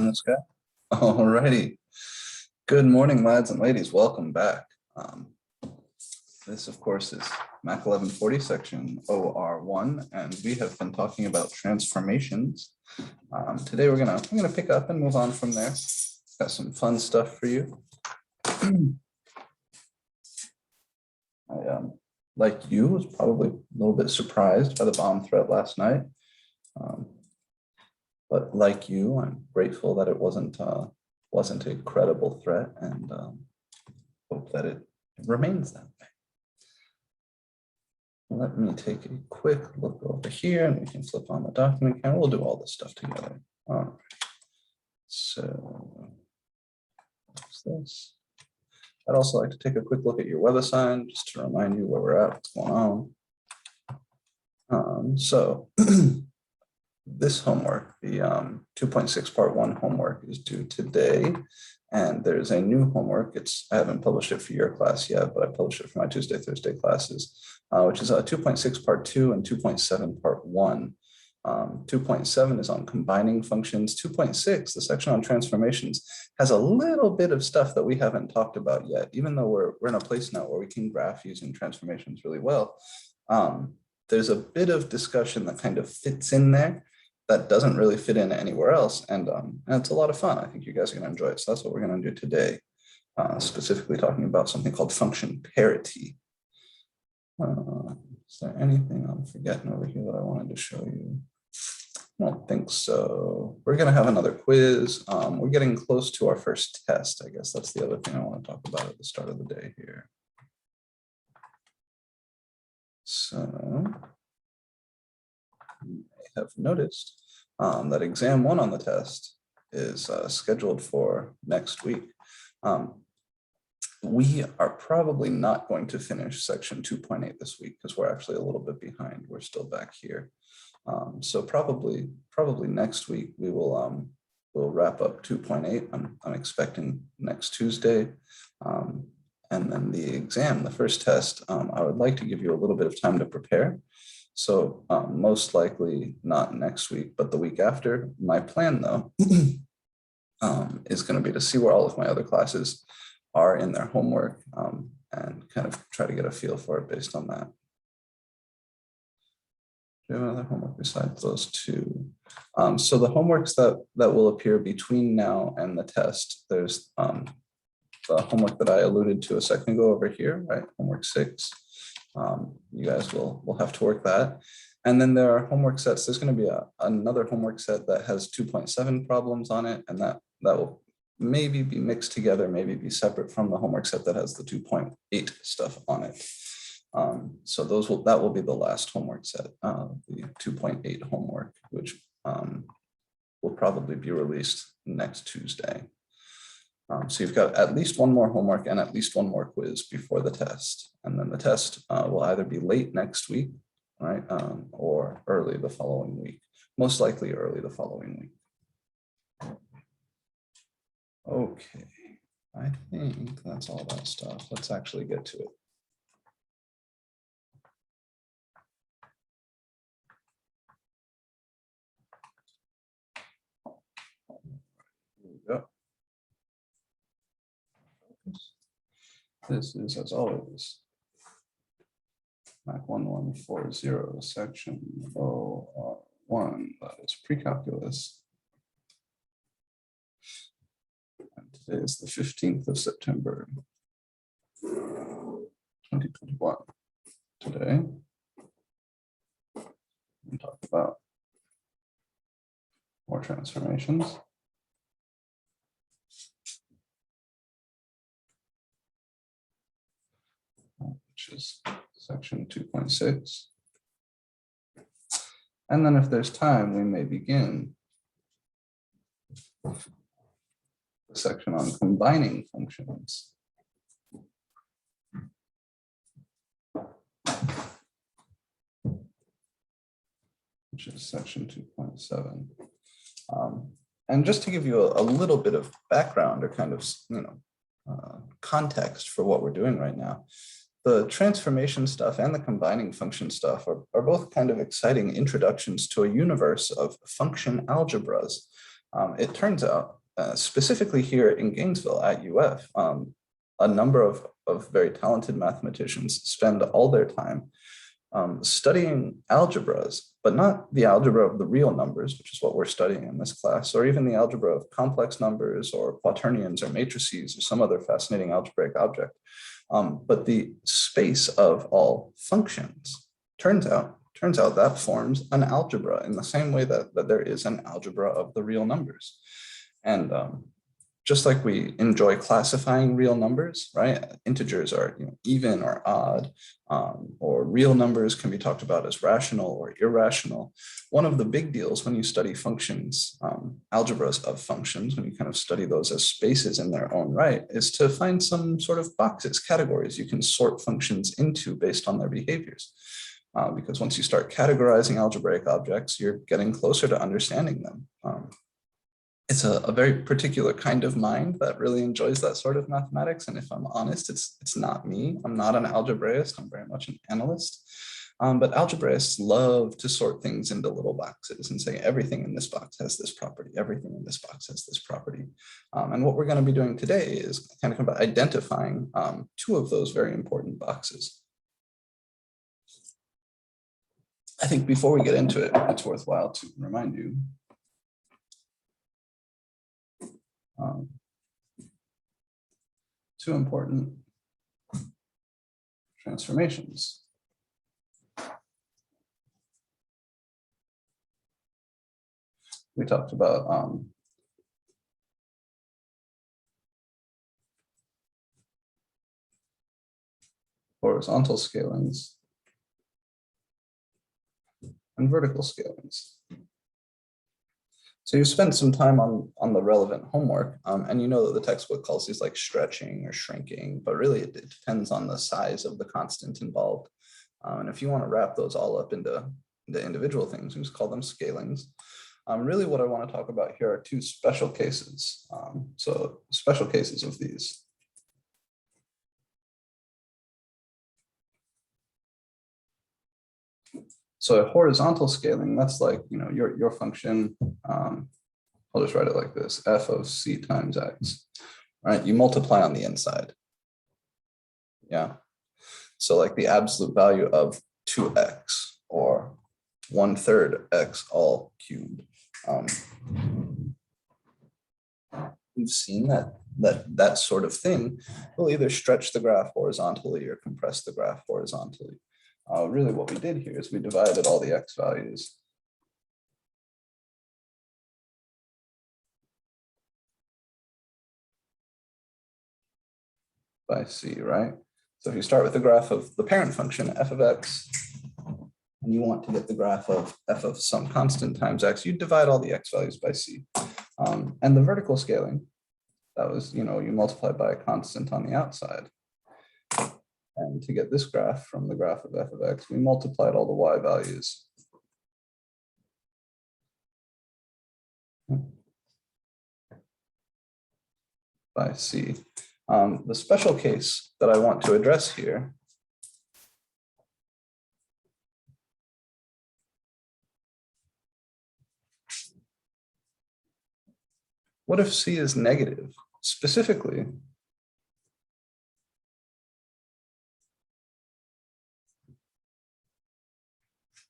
this guy. Alrighty. Good morning, lads and ladies. Welcome back. This, of course, is MAC1140 section OR1, and we have been talking about transformations. Today I'm gonna pick up and move on from there. Got some fun stuff for you. I, like you, was probably a little bit surprised by the bomb threat last night. But like you, I'm grateful that it wasn't a credible threat, and hope that it remains that way. Let me take a quick look over here, and we can flip on the document camera. We'll do all this stuff together. All right. So what's this? I'd also like to take a quick look at your web assign, just to remind you where we're at, what's going on. So this homework, the 2.6 part 1 homework, is due today, and there's a new homework. I haven't published it for your class yet, but I published it for my Tuesday, Thursday classes, which is 2.6 part 2 and 2.7 part 1. 2.7 is on combining functions. 2.6, the section on transformations, has a little bit of stuff that we haven't talked about yet, even though we're in a place now where we can graph using transformations really well. There's a bit of discussion that kind of fits in there that doesn't really fit in anywhere else, and it's a lot of fun. I think you guys are going to enjoy it. So that's what we're going to do today, specifically talking about something called function parity. Is there anything I'm forgetting over here that I wanted to show you? I don't think so. We're going to have another quiz. We're getting close to our first test. I guess that's the other thing I want to talk about at the start of the day here. So you may have noticed that exam 1 on the test is scheduled for next week. We are probably not going to finish section 2.8 this week because we're actually a little bit behind. We're still back here. So probably next week we will we'll wrap up 2.8. I'm expecting next Tuesday. And then the exam, the first test, I would like to give you a little bit of time to prepare. So most likely not next week, but the week after. My plan, though, is going to be to see where all of my other classes are in their homework, and kind of try to get a feel for it based on that. Do you have another homework besides those two? So the homeworks that will appear between now and the test, there's the homework that I alluded to a second ago over here, right? Homework 6. You guys will have to work that. And then there are homework sets. There's going to be another homework set that has 2.7 problems on it, and that will maybe be mixed together, maybe be separate from the homework set that has the 2.8 stuff on it. So that will be the last homework set, the 2.8 homework, which will probably be released next Tuesday. So you've got at least one more homework and at least one more quiz before the test. And then the test will either be late next week, right, or early the following week, most likely early the following week. Okay, I think that's all that stuff. Let's actually get to it. Here we go. This is, as always, MAC1140 section OR1, that is pre-calculus. And today is the 15th of September, 2021. Today, we talk about more transformations. Which is section 2.6. And then if there's time, we may begin the section on combining functions. Which is section 2.7. And just to give you a little bit of background or kind of, context for what we're doing right now, the transformation stuff and the combining function stuff are both kind of exciting introductions to a universe of function algebras It turns out, specifically here in Gainesville at UF, a number of very talented mathematicians spend all their time studying algebras, but not the algebra of the real numbers, which is what we're studying in this class, or even the algebra of complex numbers or quaternions or matrices or some other fascinating algebraic object, but the space of all functions. Turns out that forms an algebra in the same way that there is an algebra of the real numbers. And just like we enjoy classifying real numbers, right? Integers are even or odd, or real numbers can be talked about as rational or irrational. One of the big deals when you study functions, algebras of functions, when you kind of study those as spaces in their own right, is to find some sort of boxes, categories you can sort functions into based on their behaviors. Because once you start categorizing algebraic objects, you're getting closer to understanding them. It's a very particular kind of mind that really enjoys that sort of mathematics. And if I'm honest, it's not me. I'm not an algebraist. I'm very much an analyst. But algebraists love to sort things into little boxes and say everything in this box has this property, everything in this box has this property. And what we're going to be doing today is kind of about identifying two of those very important boxes. I think before we get into it, it's worthwhile to remind you two important transformations. We talked about horizontal scalings and vertical scalings. So you spent some time on the relevant homework, and you know that the textbook calls these like stretching or shrinking, but really it depends on the size of the constant involved. And if you want to wrap those all up into individual things, we just call them scalings. Really what I want to talk about here are two special cases. So special cases of these. So a horizontal scaling, that's like, your function, I'll just write it like this, f of c times x, right? You multiply on the inside. Yeah. So like the absolute value of 2x or 1/3 x all cubed. We've seen that sort of thing will either stretch the graph horizontally or compress the graph horizontally. Really what we did here is we divided all the x values by c, right? So if you start with the graph of the parent function, f of x, and you want to get the graph of f of some constant times x, you divide all the x values by c. And the vertical scaling, that was, you multiply by a constant on the outside. And to get this graph from the graph of f of x, we multiplied all the y values by c. The special case that I want to address here what if c is negative? Specifically,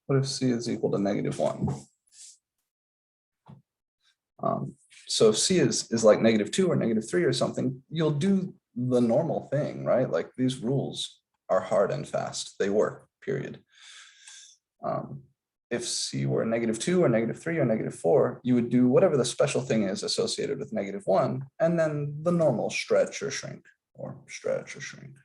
what if c is equal to -1? So if c is like -2 or -3 or something, you'll do the normal thing, right? Like these rules are hard and fast. They work, period. If c were -2 or -3 or -4, you would do whatever the special thing is associated with -1, and then the normal stretch or shrink, or stretch or shrink.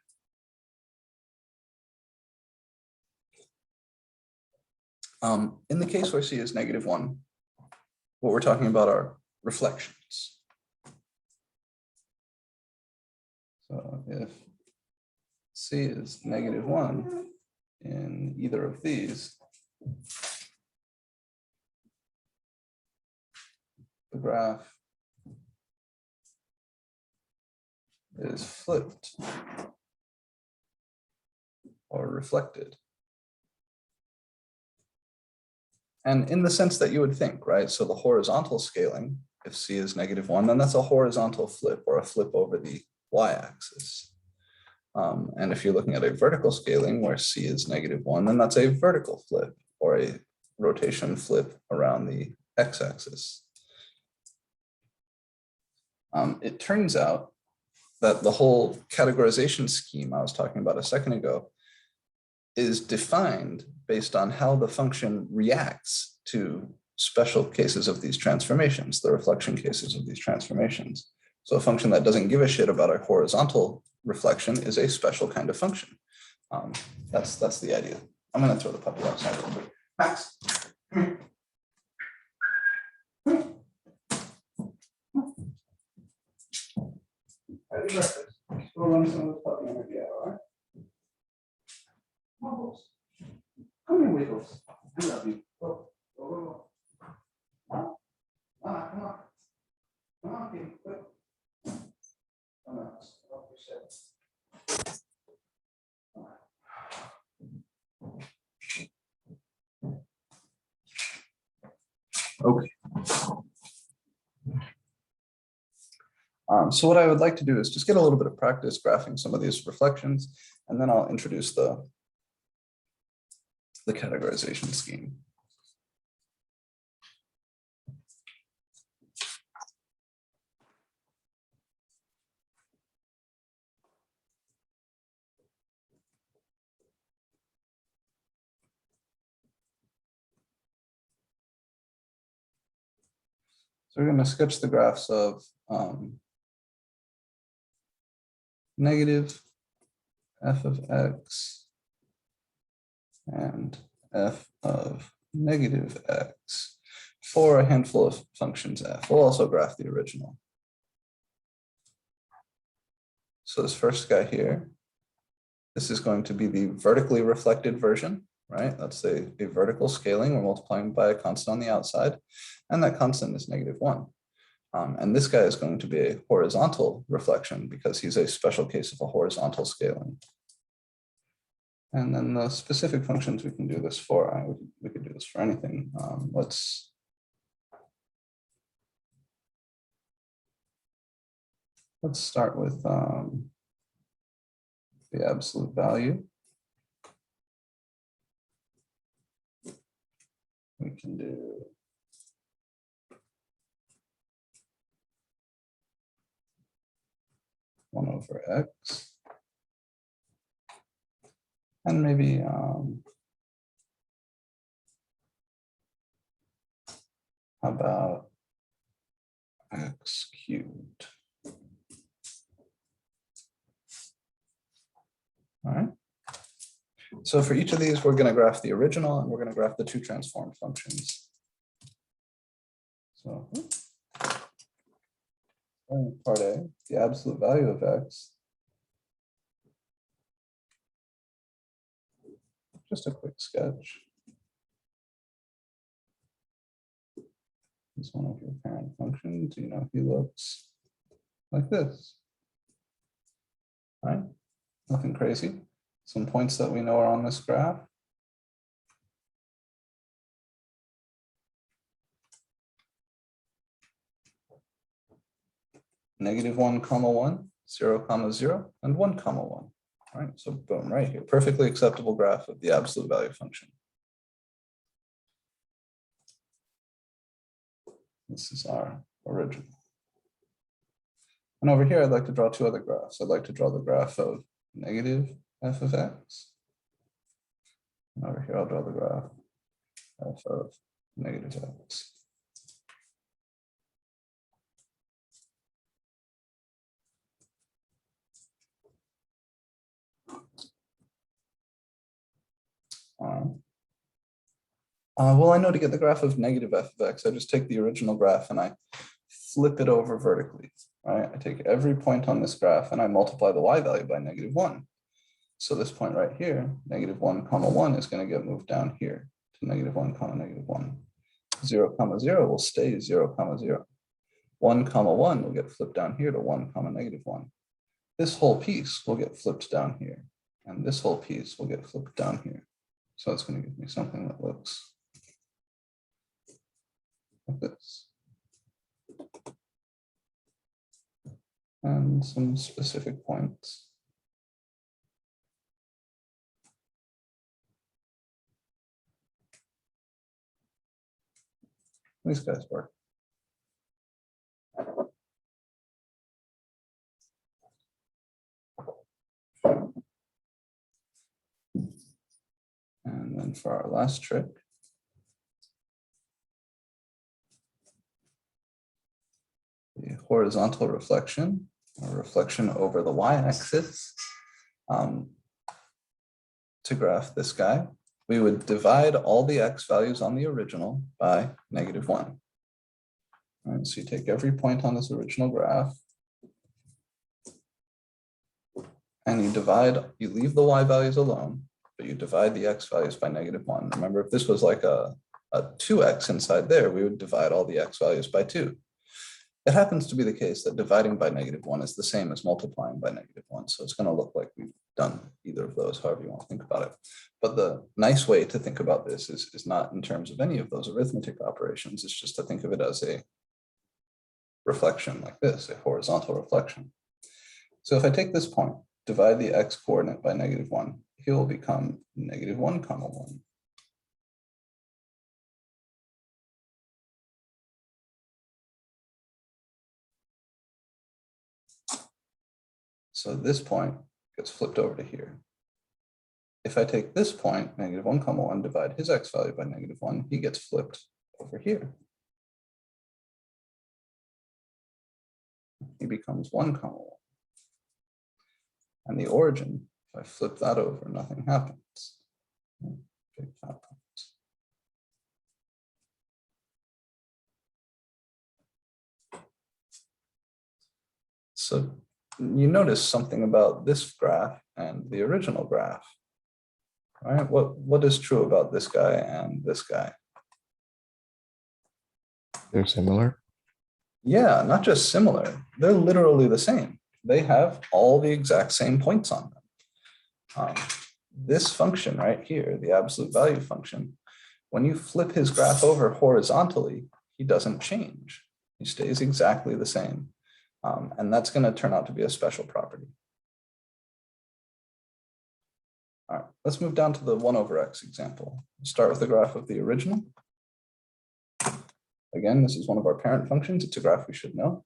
In the case where c is -1, what we're talking about are reflections. So if c is -1 in either of these, the graph is flipped or reflected. And in the sense that you would think, right? So the horizontal scaling if C is -1, then that's a horizontal flip or a flip over the y-axis. And if you're looking at a vertical scaling where C is -1, then that's a vertical flip or a rotation flip around the x-axis. It turns out that the whole categorization scheme I was talking about a second ago is defined based on how the function reacts to special cases of these transformations, the reflection cases of these transformations. So a function that doesn't give a shit about a horizontal reflection is a special kind of function. That's the idea. I'm going to throw the puppy outside real quick. Max. Happy breakfast. Go run some of the puppy energy out, all right? Wiggles. Come here, Wiggles. I love you. Go, go, go, go. Come on, come on. Come on, Pete. Quick. Come on. Help yourself. Okay. So what I would like to do is just get a little bit of practice graphing some of these reflections, and then I'll introduce the categorization scheme. So we're going to sketch the graphs of negative f of x and f of negative x for a handful of functions f. We'll also graph the original. So this first guy here, this is going to be the vertically reflected version, right? That's a vertical scaling. We're multiplying by a constant on the outside, and that constant is -1. And this guy is going to be a horizontal reflection because he's a special case of a horizontal scaling. And then the specific functions we can do this for, we could do this for anything. Let's start with the absolute value. We can do one over x. And maybe how about x cubed? All right. So for each of these, we're going to graph the original and we're going to graph the two transformed functions. So part A, the absolute value of x. Just a quick sketch. This one of your parent functions, you know, he looks like this. All right, nothing crazy. Some points that we know are on this graph. -1, 1, 0, 0, and 1, 1. All right, so boom, right here, perfectly acceptable graph of the absolute value function. This is our original. And over here, I'd like to draw two other graphs. I'd like to draw the graph of negative f of x. And over here, I'll draw the graph f of negative x. Well, I know to get the graph of negative f of x, I just take the original graph and I flip it over vertically. Right? I take every point on this graph and I multiply the y value by -1. So this point right here, -1, 1 is going to get moved down here to -1, -1. 0, 0 will stay 0, 0. 1, 1 will get flipped down here to 1, -1. This whole piece will get flipped down here, and this whole piece will get flipped down here. So it's going to give me something that looks like this. and some specific points. These guys work. And then for our last trick, the horizontal reflection, or reflection over the y-axis. To graph this guy, we would divide all the x values on the original by -1. All right, so you take every point on this original graph, and you leave the y values alone, but you divide the x values by -1. Remember, if this was like a 2x inside there, we would divide all the x values by 2. It happens to be the case that dividing by -1 is the same as multiplying by -1. So it's going to look like we've done either of those, however you want to think about it. But the nice way to think about this is not in terms of any of those arithmetic operations. It's just to think of it as a reflection like this, a horizontal reflection. So if I take this point, divide the x coordinate by -1, it will become -1, 1. So this point gets flipped over to here. If I take this point, -1, 1, divide his x value by -1, he gets flipped over here. He becomes 1, 1. And the origin, if I flip that over, nothing happens. Big fat points. So you notice something about this graph and the original graph, right? What is true about this guy and this guy? They're similar. Yeah, not just similar, they're literally the same. They have all the exact same points on them. This function right here, the absolute value function, when you flip his graph over horizontally, he doesn't change. He stays exactly the same. And that's going to turn out to be a special property. All right, let's move down to the 1/x example. Start with the graph of the original. Again, this is one of our parent functions. It's a graph we should know.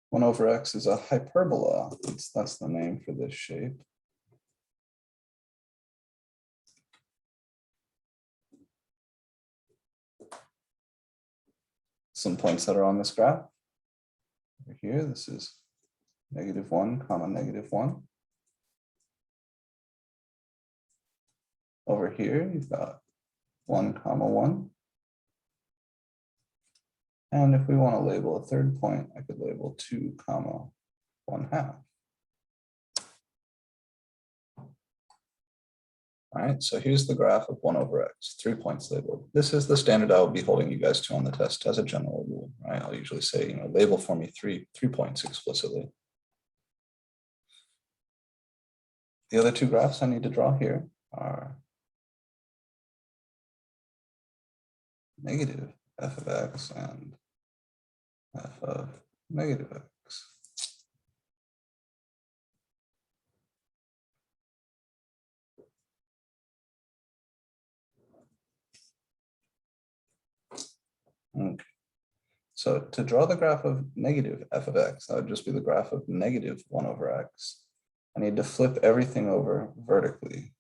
One over x is a hyperbola. That's the name for this shape. Some points that are on this graph. Over here, this is -1, -1. Over here, you've got 1, 1. And if we want to label a third point, I could label 2, 1/2. All right, so here's the graph of 1/x, 3 points labeled. This is the standard I will be holding you guys to on the test as a general rule, right? I'll usually say, label for me three points explicitly. The other two graphs I need to draw here are negative f of x and f of -x. Okay. So to draw the graph of negative f of x, that would just be the graph of -1/x. I need to flip everything over vertically.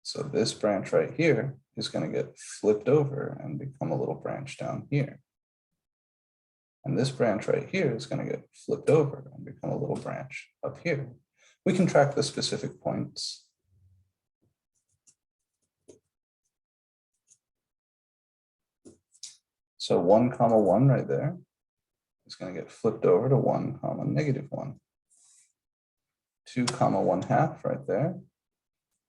So this branch right here is going to get flipped over and become a little branch down here. And this branch right here is going to get flipped over and become a little branch up here. We can track the specific points. So 1, 1 right there is going to get flipped over to 1, -1. 2, 1/2 right there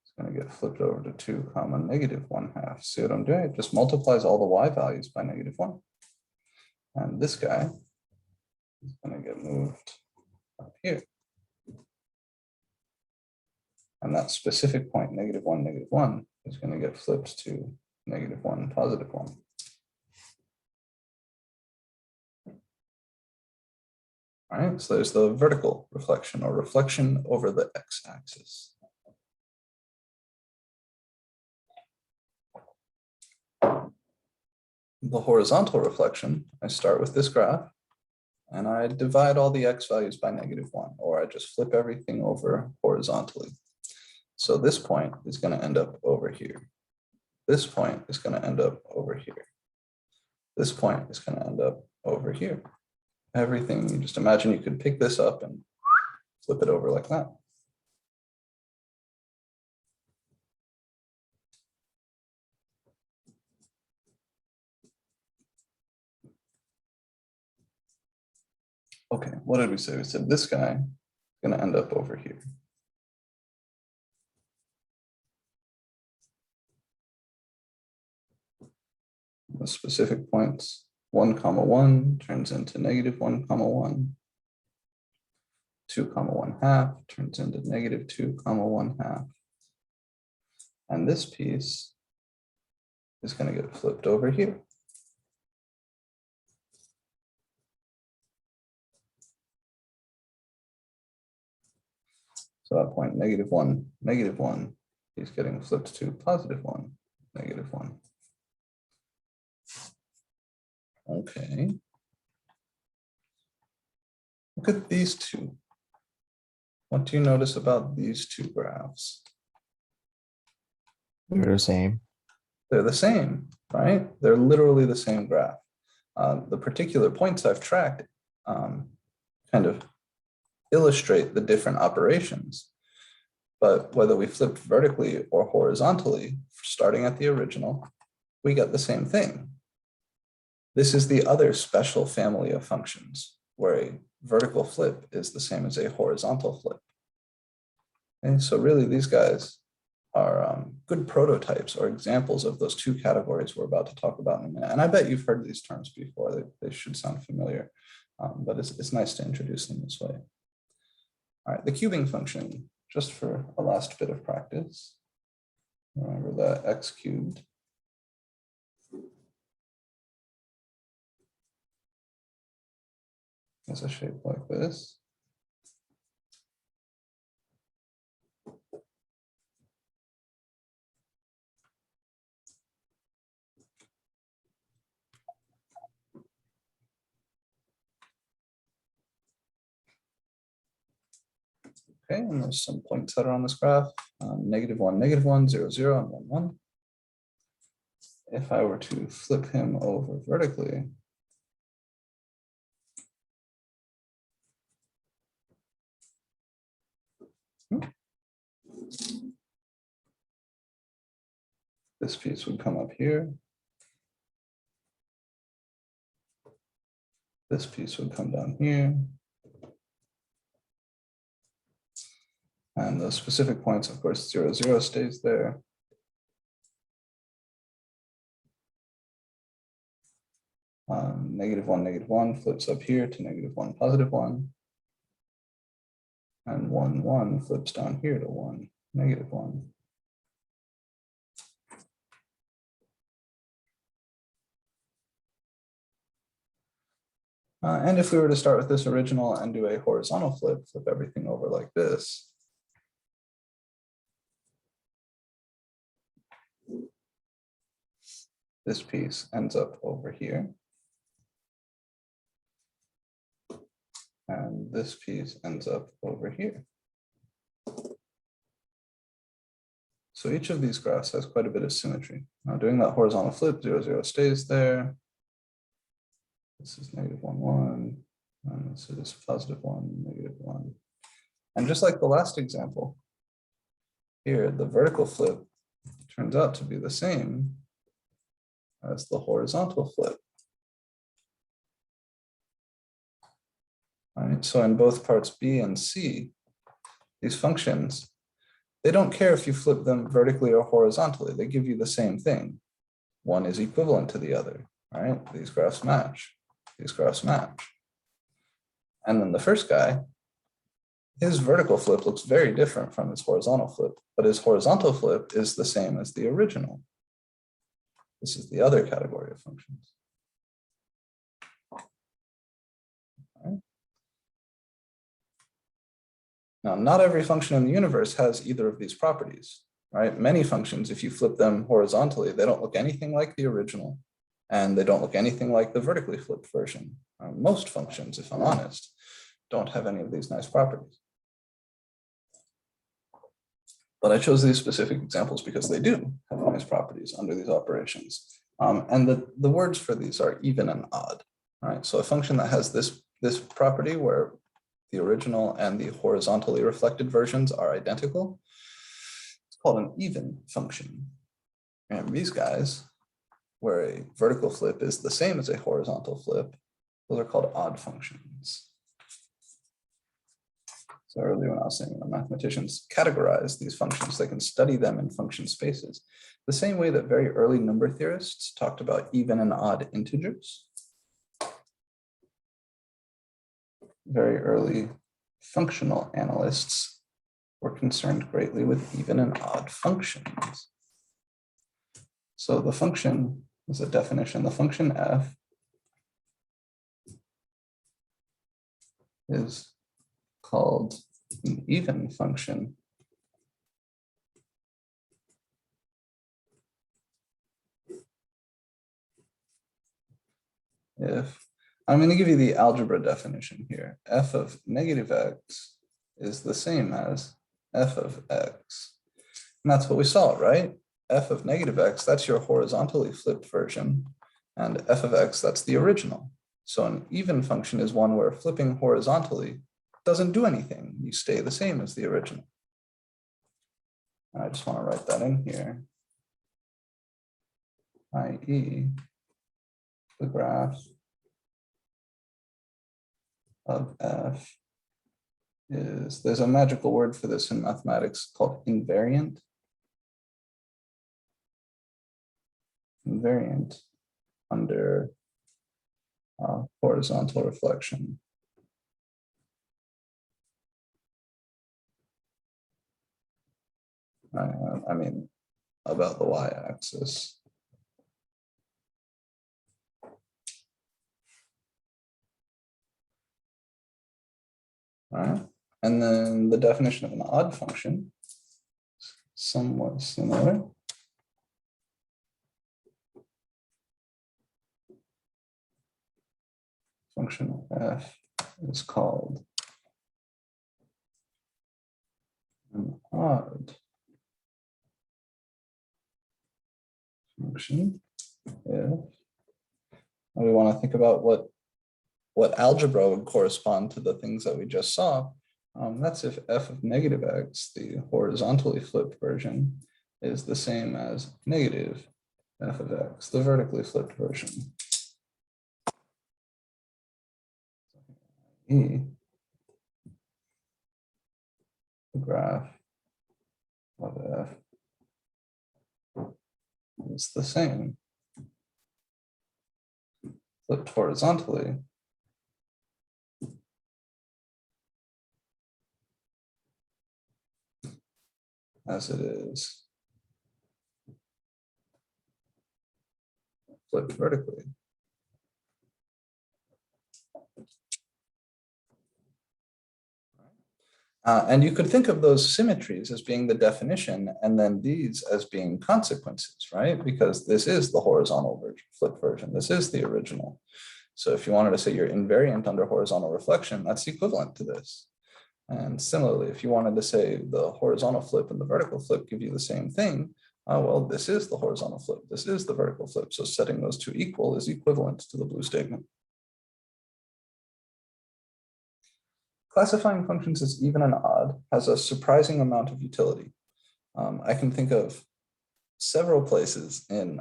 is going to get flipped over to 2, -1/2. See what I'm doing? It just multiplies all the y values by -1. And this guy is going to get moved up here. And that specific point, -1, -1, is going to get flipped to -1, +1. All right, so there's the vertical reflection or reflection over the x-axis. The horizontal reflection, I start with this graph and I divide all the x values by -1, or I just flip everything over horizontally. So this point is going to end up over here. This point is going to end up over here. This point is going to end up over here. Everything, you just imagine you could pick this up and flip it over like that. Okay, what did we say? We said this guy is going to end up over here. The specific points, 1, 1 turns into -1, 1. 2, 1/2 turns into -2, 1/2. And this piece is going to get flipped over here. So that point, -1, -1, is getting flipped to +1, -1. Okay. Look at these two. What do you notice about these two graphs? They're the same. They're the same, right? They're literally the same graph. The particular points I've tracked kind of illustrate the different operations. But whether we flipped vertically or horizontally, starting at the original, we get the same thing. This is the other special family of functions where a vertical flip is the same as a horizontal flip. And so really these guys are good prototypes or examples of those two categories we're about to talk about in a minute. And I bet you've heard these terms before. They should sound familiar, but it's nice to introduce them this way. All right, the cubing function, just for a last bit of practice. Remember that x cubed is a shape like this. Okay, and there's some points that are on this graph, -1, -1, 0, 0, and 1, 1. If I were to flip him over vertically, this piece would come up here. This piece would come down here. And the specific points, of course, 0, 0 stays there. -1, -1 flips up here to -1, +1. And 1, 1 flips down here to 1, -1. And if we were to start with this original and do a horizontal flip, flip everything over like this. This piece ends up over here. And this piece ends up over here. So each of these graphs has quite a bit of symmetry. Now doing that horizontal flip, 0, 0 stays there. This is -1, 1, and this is +1, -1. And just like the last example, here, the vertical flip turns out to be the same as the horizontal flip. All right, so in both parts B and C, these functions, they don't care if you flip them vertically or horizontally, they give you the same thing. One is equivalent to the other, right? These graphs match. these graphs match. And then the first guy, his vertical flip looks very different from his horizontal flip, but his horizontal flip is the same as the original. This is the other category of functions. Right. Now, not every function in the universe has either of these properties, right? Many functions, if you flip them horizontally, they don't look anything like the original, and they don't look anything like the vertically flipped version. Most functions, if I'm honest, don't have any of these nice properties. But I chose these specific examples because they do have nice properties under these operations. And the words for these are even and odd, right? So a function that has this property where the original and the horizontally reflected versions are identical, it's called an even function. And these guys, where a vertical flip is the same as a horizontal flip, those are called odd functions. So earlier when I was saying that mathematicians categorize these functions, they can study them in function spaces. The same way that very early number theorists talked about even and odd integers. Very early functional analysts were concerned greatly with even and odd functions. So the function is a definition. The function f is called an even function if, I'm going to give you the algebra definition here. F of negative x is the same as f of x. And that's what we saw, right? F of negative x, that's your horizontally flipped version. And f of x, that's the original. So an even function is one where flipping horizontally doesn't do anything. You stay the same as the original. And I just want to write that in here, i.e. the graph of f is, there's a magical word for this in mathematics called invariant. Invariant under horizontal reflection. I mean, about the y-axis. All right, and then the definition of an odd function, somewhat similar. Function f is called an odd function if we want to think about what algebra would correspond to the things that we just saw. That's if f of negative x, the horizontally flipped version, is the same as negative f of x, the vertically flipped version. E, the graph of f is the same, flipped horizontally, as it is flipped vertically. And you could think of those symmetries as being the definition, and then these as being consequences, right? Because this is the horizontal version, flipped version. This is the original. So if you wanted to say you're invariant under horizontal reflection, that's equivalent to this. And similarly, if you wanted to say the horizontal flip and the vertical flip give you the same thing, well, this is the horizontal flip. This is the vertical flip. So setting those two equal is equivalent to the blue statement. Classifying functions as even and odd has a surprising amount of utility. I can think of several places in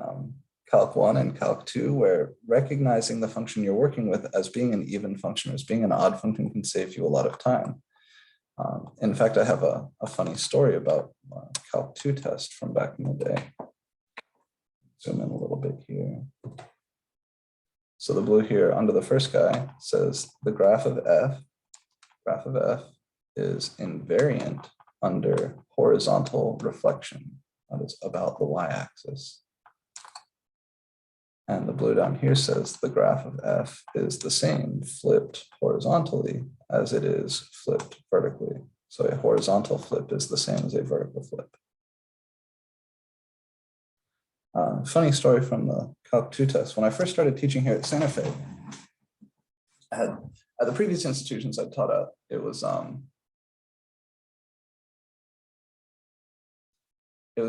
Calc 1 and Calc 2 where recognizing the function you're working with as being an even function, as being an odd function, can save you a lot of time. In fact, I have a funny story about Calc 2 test from back in the day. Zoom in a little bit here. So the blue here under the first guy says the graph of f is invariant under horizontal reflection. That is about the y-axis. And the blue down here says the graph of f is the same flipped horizontally as it is flipped vertically. So a horizontal flip is the same as a vertical flip. Funny story from the Calc 2 test. When I first started teaching here at Santa Fe, at the previous institutions I taught at, it was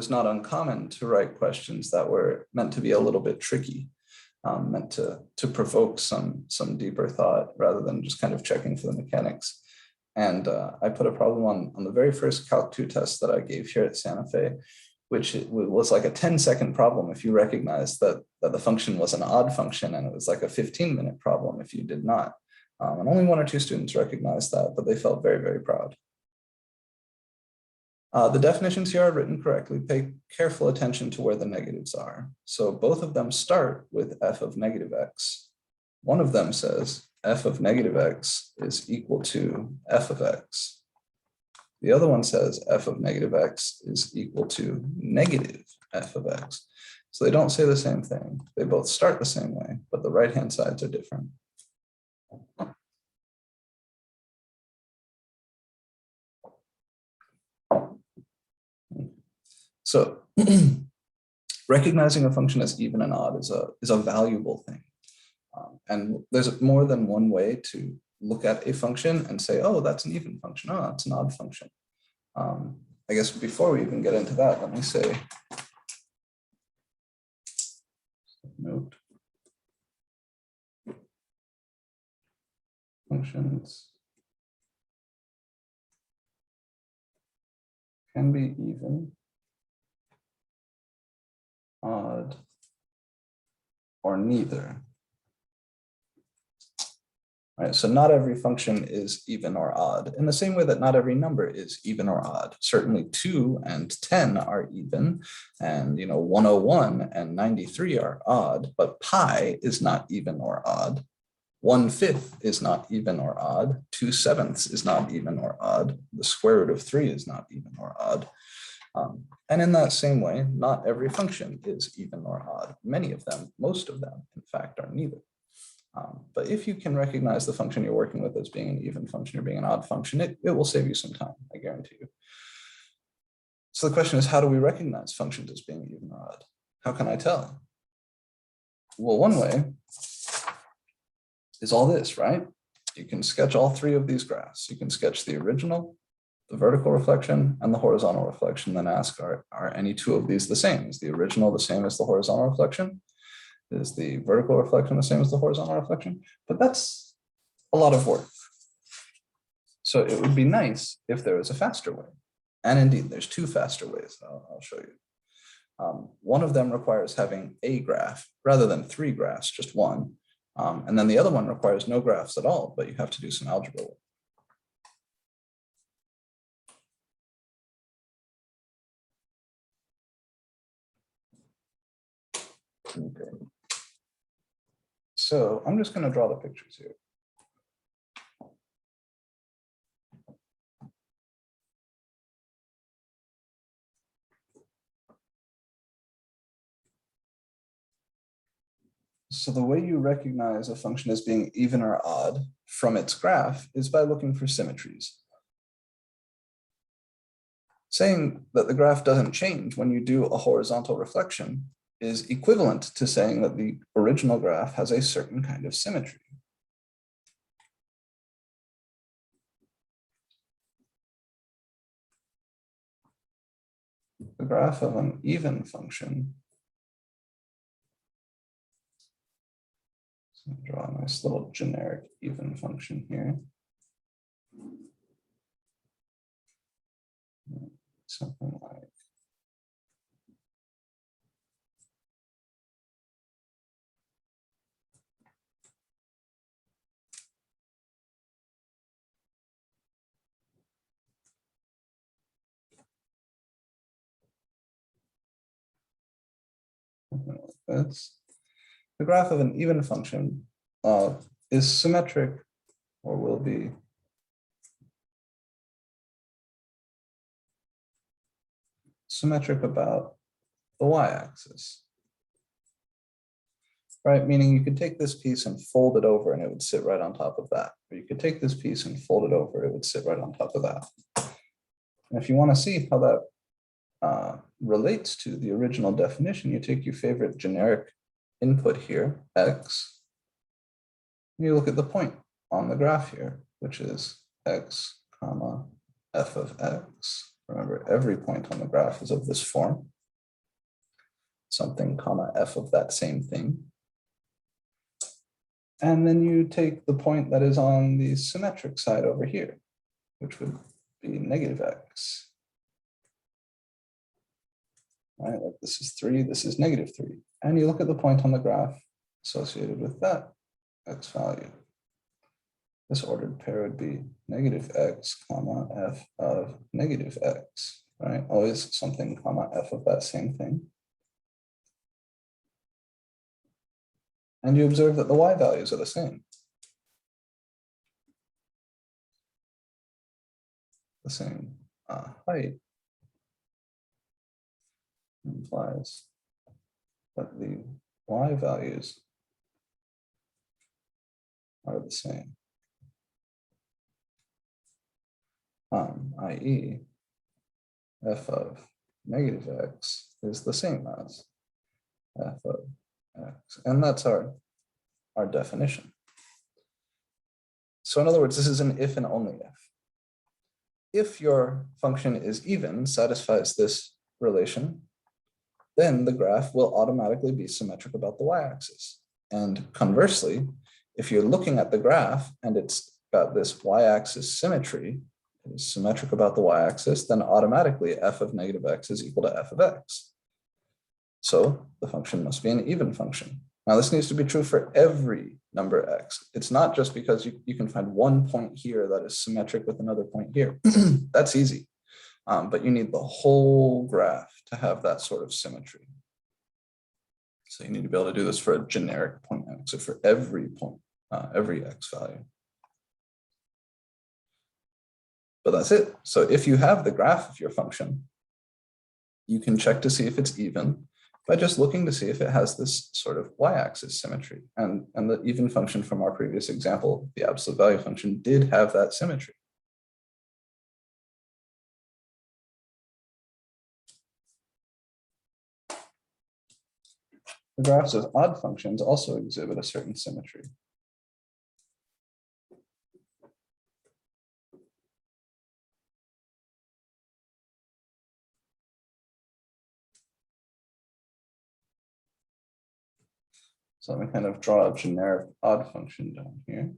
not uncommon to write questions that were meant to be a little bit tricky, meant to provoke some deeper thought rather than just kind of checking for the mechanics. And I put a problem on the very first Calc 2 test that I gave here at Santa Fe, which was like a 10-second problem if you recognize that the function was an odd function, and it was like a 15-minute problem if you did not. And only 1 or 2 students recognized that, but they felt very, very proud. The definitions here are written correctly. Pay careful attention to where the negatives are. So both of them start with f of negative x. One of them says f of negative x is equal to f of x. The other one says f of negative x is equal to negative f of x. So they don't say the same thing. They both start the same way, but the right-hand sides are different. So recognizing a function as even and odd is a valuable thing. And there's more than one way to look at a function and say, oh, that's an even function. Oh, that's an odd function. I guess before we even get into that, let me say, note, functions can be even, odd, or neither. Right, so not every function is even or odd, in the same way that not every number is even or odd. Certainly 2 and 10 are even, and 101 and 93 are odd, but pi is not even or odd. 1/5 is not even or odd. 2/7 is not even or odd. The square root of 3 is not even or odd. And in that same way, not every function is even or odd. Many of them, most of them, in fact, are neither. But if you can recognize the function you're working with as being an even function or being an odd function, it will save you some time, I guarantee you. So the question is, how do we recognize functions as being even or odd? How can I tell? Well, one way is all this, right? You can sketch all 3 of these graphs. You can sketch the original, the vertical reflection, and the horizontal reflection, then ask, are any 2 of these the same? Is the original the same as the horizontal reflection? Is the vertical reflection the same as the horizontal reflection? But that's a lot of work. So it would be nice if there was a faster way. And indeed, there's 2 faster ways. I'll show you. One of them requires having a graph rather than 3 graphs, just one. And then the other one requires no graphs at all, but you have to do some algebra work. Okay. So I'm just going to draw the pictures here. So the way you recognize a function as being even or odd from its graph is by looking for symmetries. Saying that the graph doesn't change when you do a horizontal reflection is equivalent to saying that the original graph has a certain kind of symmetry. The graph of an even function. So I'll draw a nice little generic even function here. Something like this. The graph of an even function is symmetric or will be symmetric about the y-axis, right? Meaning you could take this piece and fold it over and it would sit right on top of that. Or you could take this piece and fold it over, it would sit right on top of that. And if you want to see how that relates to the original definition, you take your favorite generic input here, x, and you look at the point on the graph here, which is x comma f of x. Remember, every point on the graph is of this form, something comma f of that same thing. And then you take the point that is on the symmetric side over here, which would be negative x. Right, like this is 3, this is negative 3. And you look at the point on the graph associated with that x value. This ordered pair would be negative x comma f of negative x, right? Always something comma f of that same thing. And you observe that the y values are the same. The same height implies that the y values are the same. I.e. f of negative x is the same as f of x. And that's our definition. So in other words, this is an if and only if. If your function is even, satisfies this relation, then the graph will automatically be symmetric about the y-axis. And conversely, if you're looking at the graph and it's got this y-axis symmetry, it is symmetric about the y-axis, then automatically f of negative x is equal to f of x. So the function must be an even function. Now this needs to be true for every number x. It's not just because you can find one point here that is symmetric with another point here. That's easy. But you need the whole graph to have that sort of symmetry. So you need to be able to do this for a generic point x, so for every point, every x value. But that's it. So if you have the graph of your function, you can check to see if it's even by just looking to see if it has this sort of y-axis symmetry. And the even function from our previous example, the absolute value function, did have that symmetry. The graphs of odd functions also exhibit a certain symmetry. So let me kind of draw a generic odd function down here.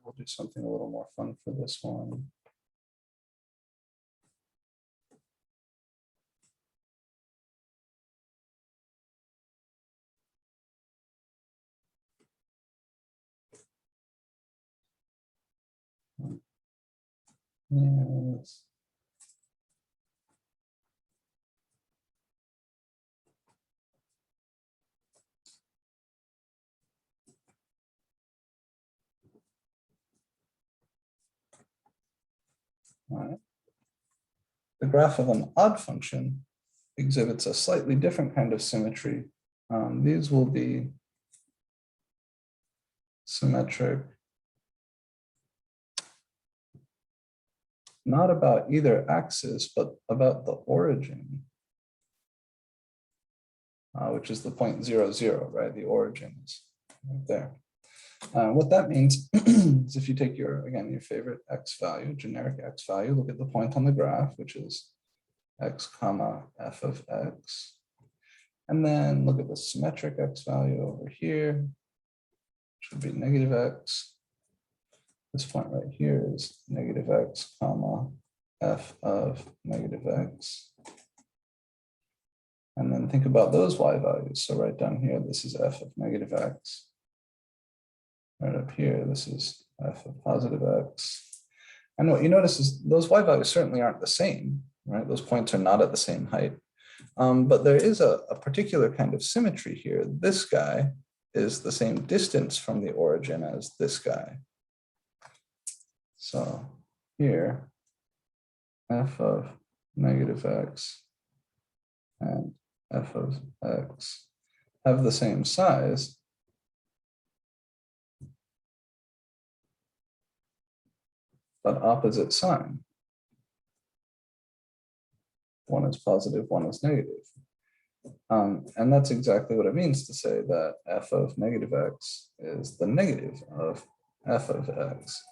We'll do something a little more fun for this one. Yes. All right. The graph of an odd function exhibits a slightly different kind of symmetry. These will be symmetric, not about either axis, but about the origin, which is the point 0, 0, right? The origin is right there. What that means is if you take your, again, your favorite x value, generic x value, look at the point on the graph, which is x comma f of x, and then look at the symmetric x value over here, which would be negative x. This point right here is negative x comma f of negative x. And then think about those y values. So right down here, this is f of negative x. Right up here, this is f of positive x. And what you notice is those y values certainly aren't the same, right? Those points are not at the same height. But there is a particular kind of symmetry here. This guy is the same distance from the origin as this guy. So here, f of negative x and f of x have the same size, but opposite sign. One is positive, one is negative. And that's exactly what it means to say that f of negative x is the negative of f of x.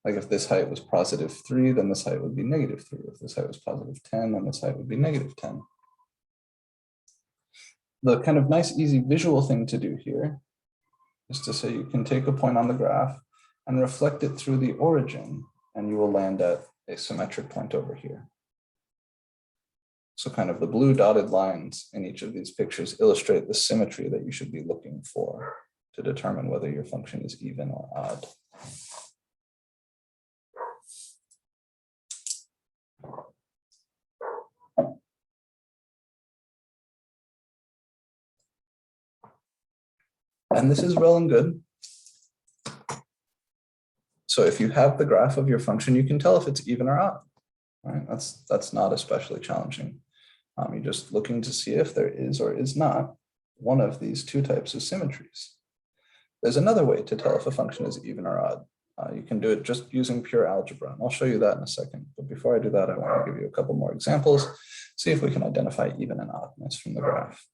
Like if this height was positive 3, then this height would be negative 3. If this height was positive 10, then this height would be negative 10. The kind of nice, easy visual thing to do here is to say you can take a point on the graph and reflect it through the origin, and you will land at a symmetric point over here. So kind of the blue dotted lines in each of these pictures illustrate the symmetry that you should be looking for to determine whether your function is even or odd. And this is well and good. So if you have the graph of your function, you can tell if it's even or odd. Right? That's not especially challenging. You're just looking to see if there is or is not one of these two types of symmetries. There's another way to tell if a function is even or odd. You can do it just using pure algebra, and I'll show you that in a second. But before I do that, I want to give you a couple more examples, see if we can identify even and oddness from the graph.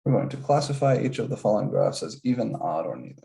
We're going to classify each of the following graphs as even, odd, or neither.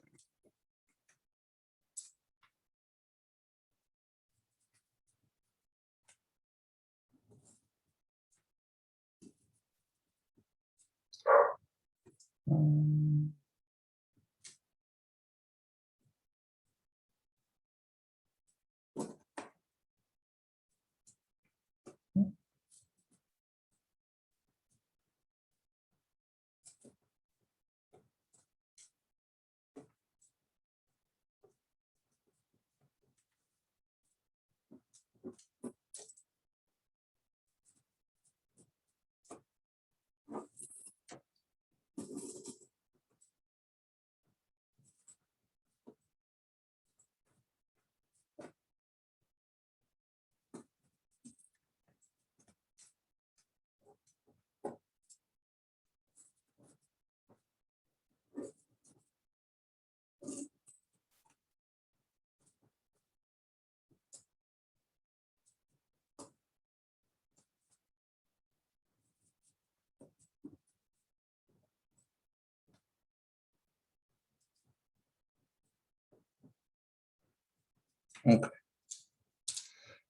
Okay.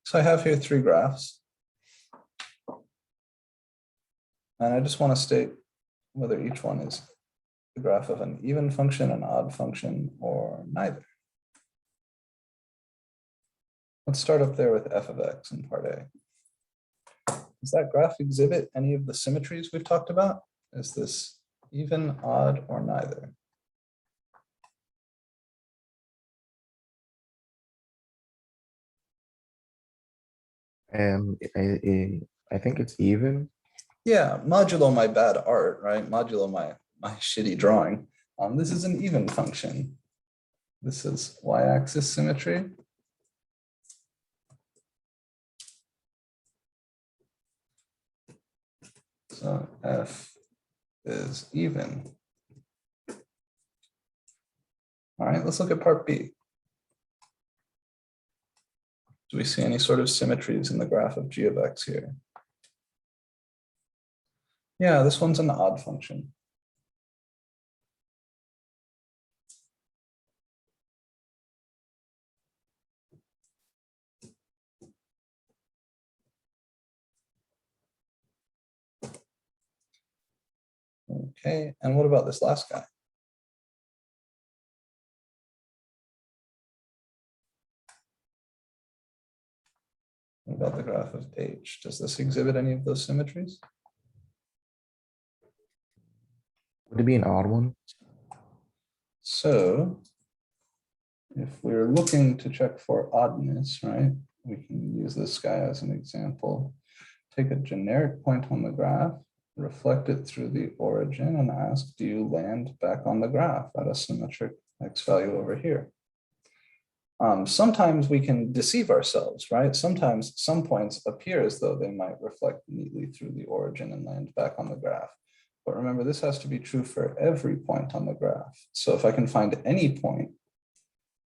So I have here 3 graphs. And I just want to state whether each one is the graph of an even function, an odd function, or neither. Let's start up there with f of x in part A. Does that graph exhibit any of the symmetries we've talked about? Is this even, odd, or neither? I think it's even. Yeah, modulo my bad art, right? Modulo my shitty drawing. This is an even function. This is y-axis symmetry. So f is even. All right, let's look at part B. Do we see any sort of symmetries in the graph of g of x here? Yeah, this one's an odd function. Okay, and what about this last guy? What about the graph of H? Does this exhibit any of those symmetries? Would it be an odd one? So if we're looking to check for oddness, right, we can use this guy as an example. Take a generic point on the graph, reflect it through the origin, and ask, do you land back on the graph at a symmetric x value over here? Sometimes we can deceive ourselves, right? Sometimes some points appear as though they might reflect neatly through the origin and land back on the graph. But remember, this has to be true for every point on the graph. So if I can find any point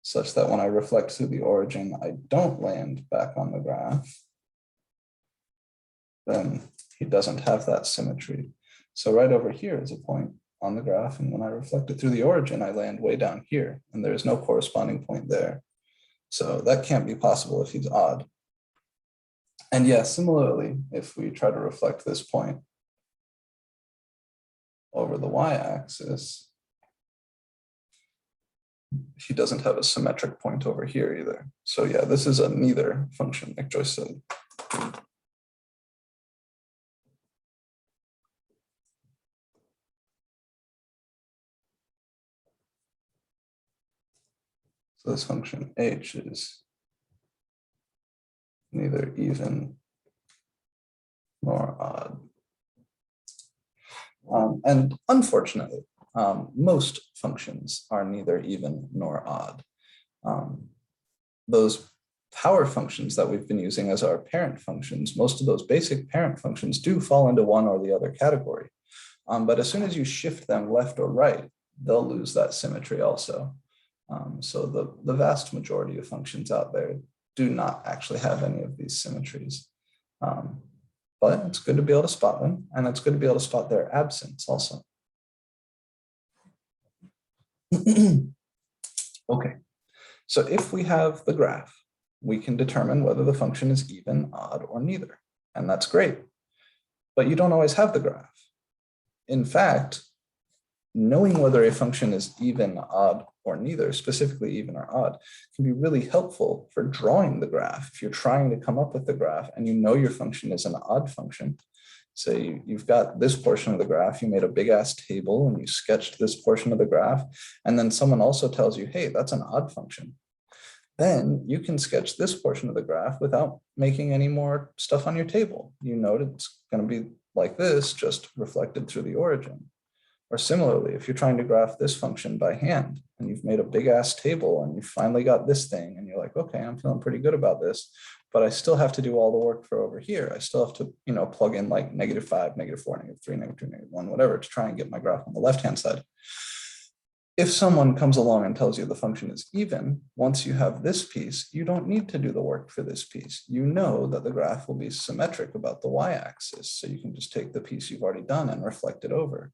such that when I reflect through the origin, I don't land back on the graph, then he doesn't have that symmetry. So right over here is a point on the graph, and when I reflect it through the origin, I land way down here, and there is no corresponding point there. So that can't be possible if he's odd. And yeah, similarly, if we try to reflect this point over the y-axis, he doesn't have a symmetric point over here either. So yeah, this is a neither function, like Joyce said. So this function h is neither even nor odd. And unfortunately, most functions are neither even nor odd. Those power functions that we've been using as our parent functions, most of those basic parent functions do fall into one or the other category. But as soon as you shift them left or right, they'll lose that symmetry also. So the vast majority of functions out there do not actually have any of these symmetries. But it's good to be able to spot them, and it's good to be able to spot their absence also. Okay, so if we have the graph, we can determine whether the function is even, odd, or neither, and that's great. But you don't always have the graph. In fact, knowing whether a function is even, odd, or neither, specifically even or odd, can be really helpful for drawing the graph. If you're trying to come up with the graph and you know your function is an odd function, say you've got this portion of the graph, you made a big ass table and you sketched this portion of the graph, and then someone also tells you, hey, that's an odd function. Then you can sketch this portion of the graph without making any more stuff on your table. You know it's going to be like this, just reflected through the origin. Or similarly, if you're trying to graph this function by hand and you've made a big ass table and you finally got this thing and you're like, okay, I'm feeling pretty good about this, but I still have to do all the work for over here. I still have to, plug in like -5, -4, -3, -2, -1, whatever, to try and get my graph on the left-hand side. If someone comes along and tells you the function is even, once you have this piece, you don't need to do the work for this piece. You know that the graph will be symmetric about the y-axis, so you can just take the piece you've already done and reflect it over.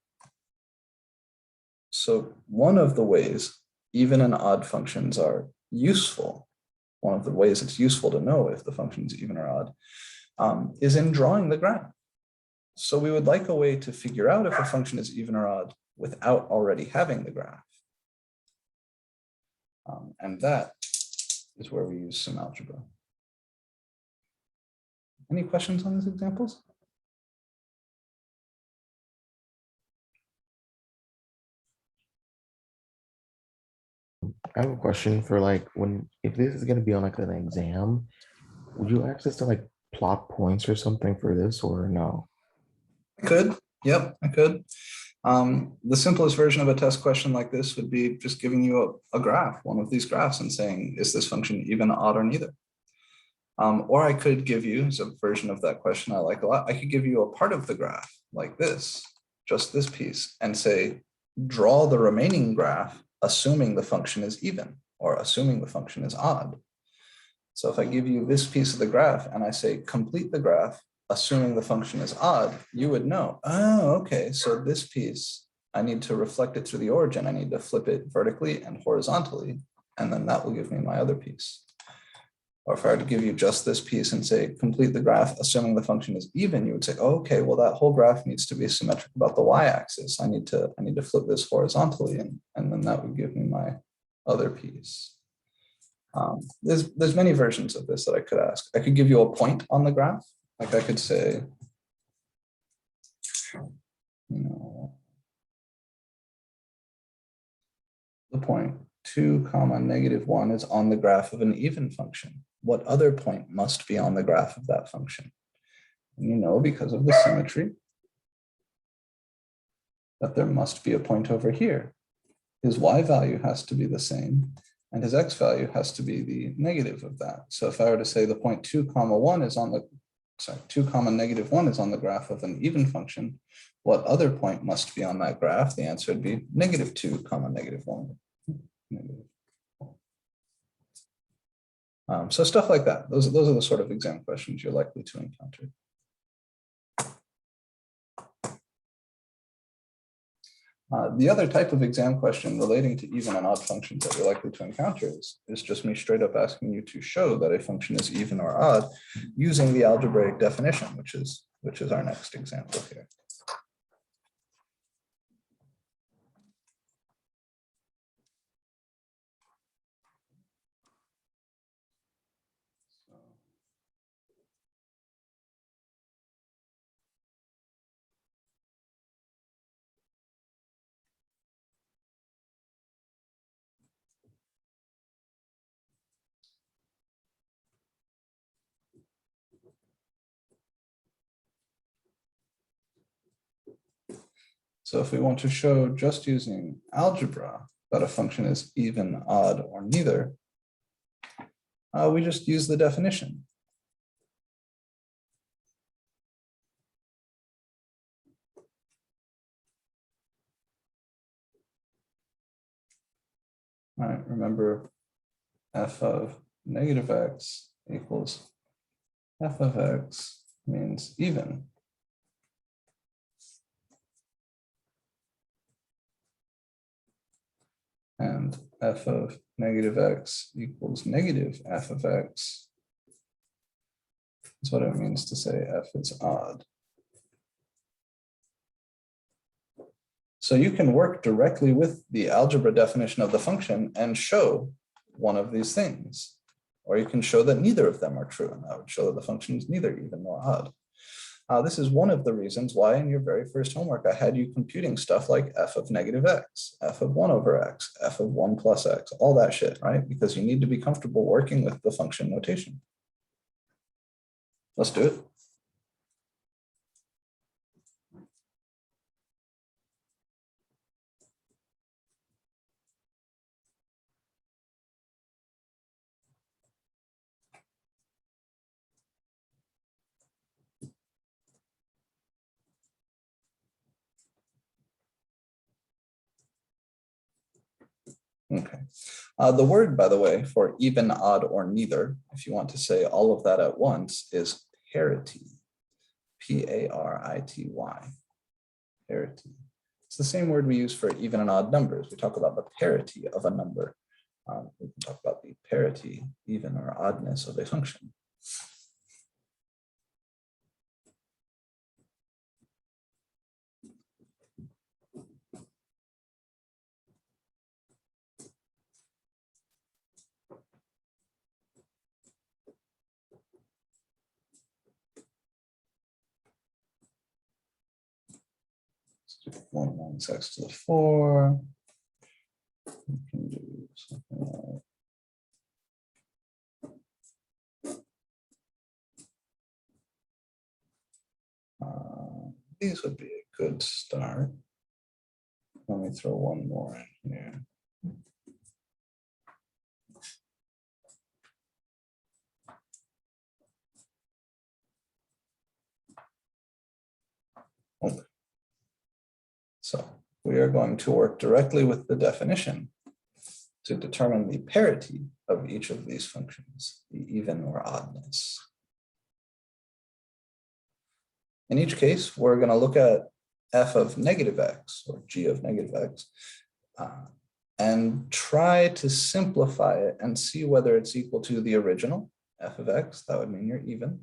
So one of the ways even and odd functions are useful, one of the ways it's useful to know if the function is even or odd, is in drawing the graph. So we would like a way to figure out if a function is even or odd without already having the graph. And that is where we use some algebra. Any questions on these examples? I have a question for like if this is gonna be on like an exam, would you access to like plot points or something for this or no? I could. Yep, I could. The simplest version of a test question like this would be just giving you a graph, one of these graphs, and saying, is this function even, odd, or neither? Or I could give you, as a version of that question I like a lot, I could give you a part of the graph like this, just this piece, and say, draw the remaining graph assuming the function is even or assuming the function is odd. So if I give you this piece of the graph and I say, complete the graph assuming the function is odd, you would know, oh, okay, so this piece, I need to reflect it through the origin. I need to flip it vertically and horizontally, and then that will give me my other piece. Or if I were to give you just this piece and say, complete the graph, assuming the function is even, you would say, oh, okay, well, that whole graph needs to be symmetric about the y-axis. I need to flip this horizontally, and then that would give me my other piece. There's many versions of this that I could ask. I could give you a point on the graph. Like I could say, the point 2, -1 is on the graph of an even function. What other point must be on the graph of that function? And because of the symmetry, that there must be a point over here. His y value has to be the same, and his x value has to be the negative of that. So if I were to say the point 2, -1 is on the, 2, -1 is on the graph of an even function, what other point must be on that graph? The answer would be -2, -1. So stuff like that. Those are the sort of exam questions you're likely to encounter. The other type of exam question relating to even and odd functions that you're likely to encounter is just me straight up asking you to show that a function is even or odd using the algebraic definition, which is our next example here. So if we want to show just using algebra that a function is even, odd, or neither, we just use the definition. All right, remember f of -x equals f of x means even. And f of -x equals negative f of x. That's what it means to say f is odd. So you can work directly with the algebra definition of the function and show one of these things. Or you can show that neither of them are true, and that would show that the function is neither even nor odd. This is one of the reasons why in your very first homework, I had you computing stuff like f of -x, f of 1/x, f of 1 plus x, all that shit, right? Because you need to be comfortable working with the function notation. Let's do it. Okay. The word, by the way, for even, odd, or neither, if you want to say all of that at once, is parity. Parity. Parity. It's the same word we use for even and odd numbers. We talk about the parity of a number. We can talk about the parity, even or oddness of a function. Let's do 1 minus x to the 4. We can do something like these would be a good start. Let me throw one more in here. Okay. So we are going to work directly with the definition to determine the parity of each of these functions, the even or oddness. In each case, we're going to look at f of -x or g of -x and try to simplify it and see whether it's equal to the original f of x, that would mean you're even,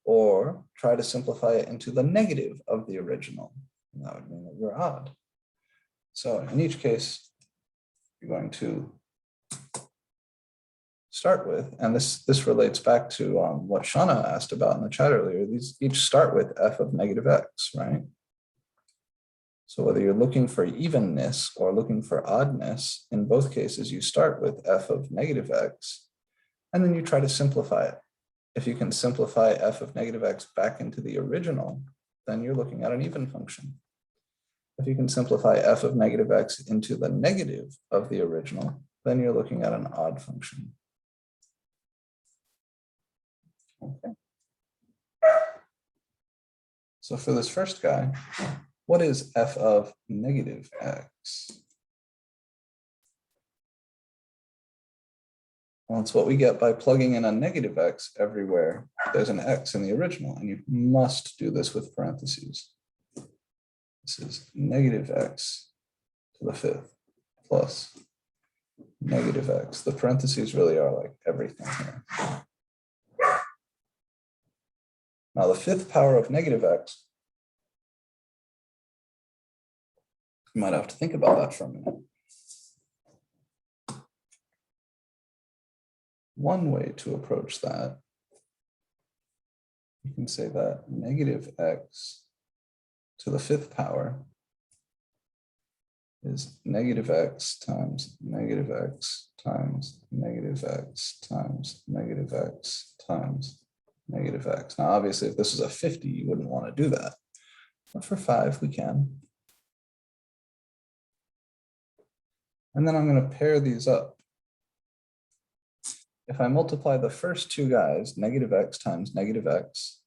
or try to simplify it into the negative of the original, and that would mean that you're odd. So in each case, you're going to start with, and this relates back to what Shauna asked about in the chat earlier, these each start with f of negative x, right? So whether you're looking for evenness or looking for oddness, in both cases, you start with f of negative x, and then you try to simplify it. If you can simplify f of negative x back into the original, then you're looking at an even function. If you can simplify f of negative x into the negative of the original, then you're looking at an odd function. Okay. So for this first guy, what is f of negative x? Well, it's what we get by plugging in a negative x everywhere there's an x in the original, and you must do this with parentheses. This is negative x to the fifth plus negative x. The parentheses really are like everything here. Now the fifth power of negative x, you might have to think about that for a minute. One way to approach that, you can say that negative x to the fifth power is negative x times negative x times negative x times negative x times negative x. Now, obviously, if this is a 50, you wouldn't want to do that. But for 5, we can. And then I'm going to pair these up. If I multiply the first two guys, negative x times negative x,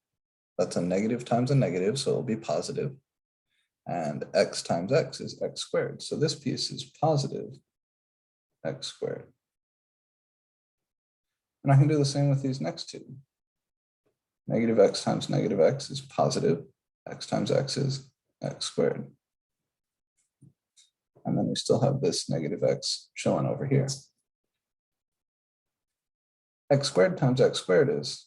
that's a negative times a negative, so it'll be positive. And x times x is x squared. So this piece is positive x squared. And I can do the same with these next two. Negative x times negative x is positive. X times x is x squared. And then we still have this negative x chilling over here. X squared times x squared is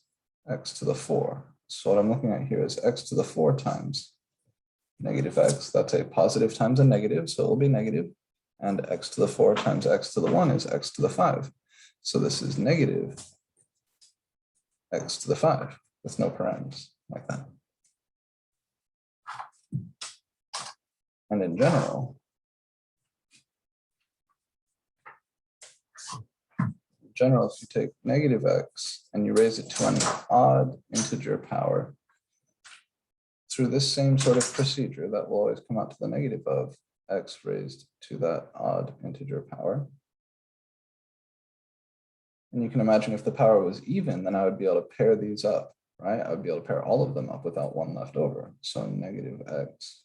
x to the 4. So what I'm looking at here is x to the 4 times negative x. That's a positive times a negative, so it will be negative. And x to the 4 times x to the 1 is x to the 5. So this is negative x to the 5 with no params, like that. And in general, if you take negative x and you raise it to an odd integer power, through this same sort of procedure, that will always come out to the negative of x raised to that odd integer power. And you can imagine if the power was even, then I would be able to pair these up, right? I would be able to pair all of them up without one left over. So negative x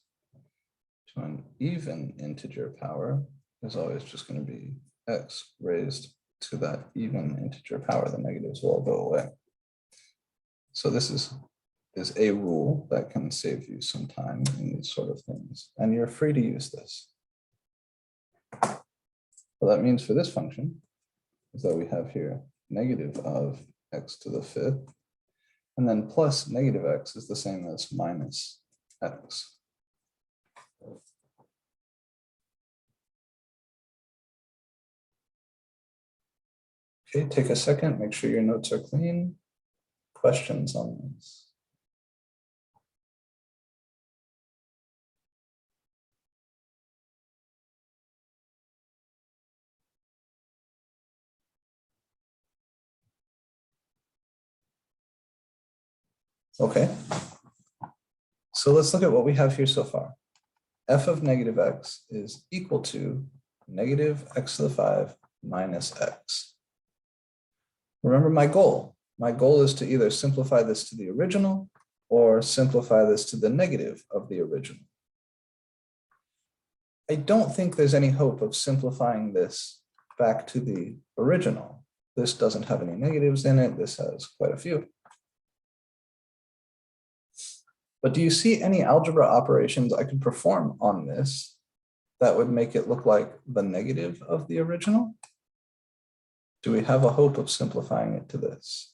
to an even integer power is always just going to be x raised to that even integer power. The negatives will all go away. So this is a rule that can save you some time in these sort of things, and you're free to use this. What that means for this function is that we have here negative of x to the 5th, and then plus negative x is the same as minus x. Okay, take a second, make sure your notes are clean. Questions on this? Okay, so let's look at what we have here so far. F of negative x is equal to negative x to the 5 minus x. Remember my goal. My goal is to either simplify this to the original or simplify this to the negative of the original. I don't think there's any hope of simplifying this back to the original. This doesn't have any negatives in it. This has quite a few. But do you see any algebra operations I could perform on this that would make it look like the negative of the original? Do we have a hope of simplifying it to this?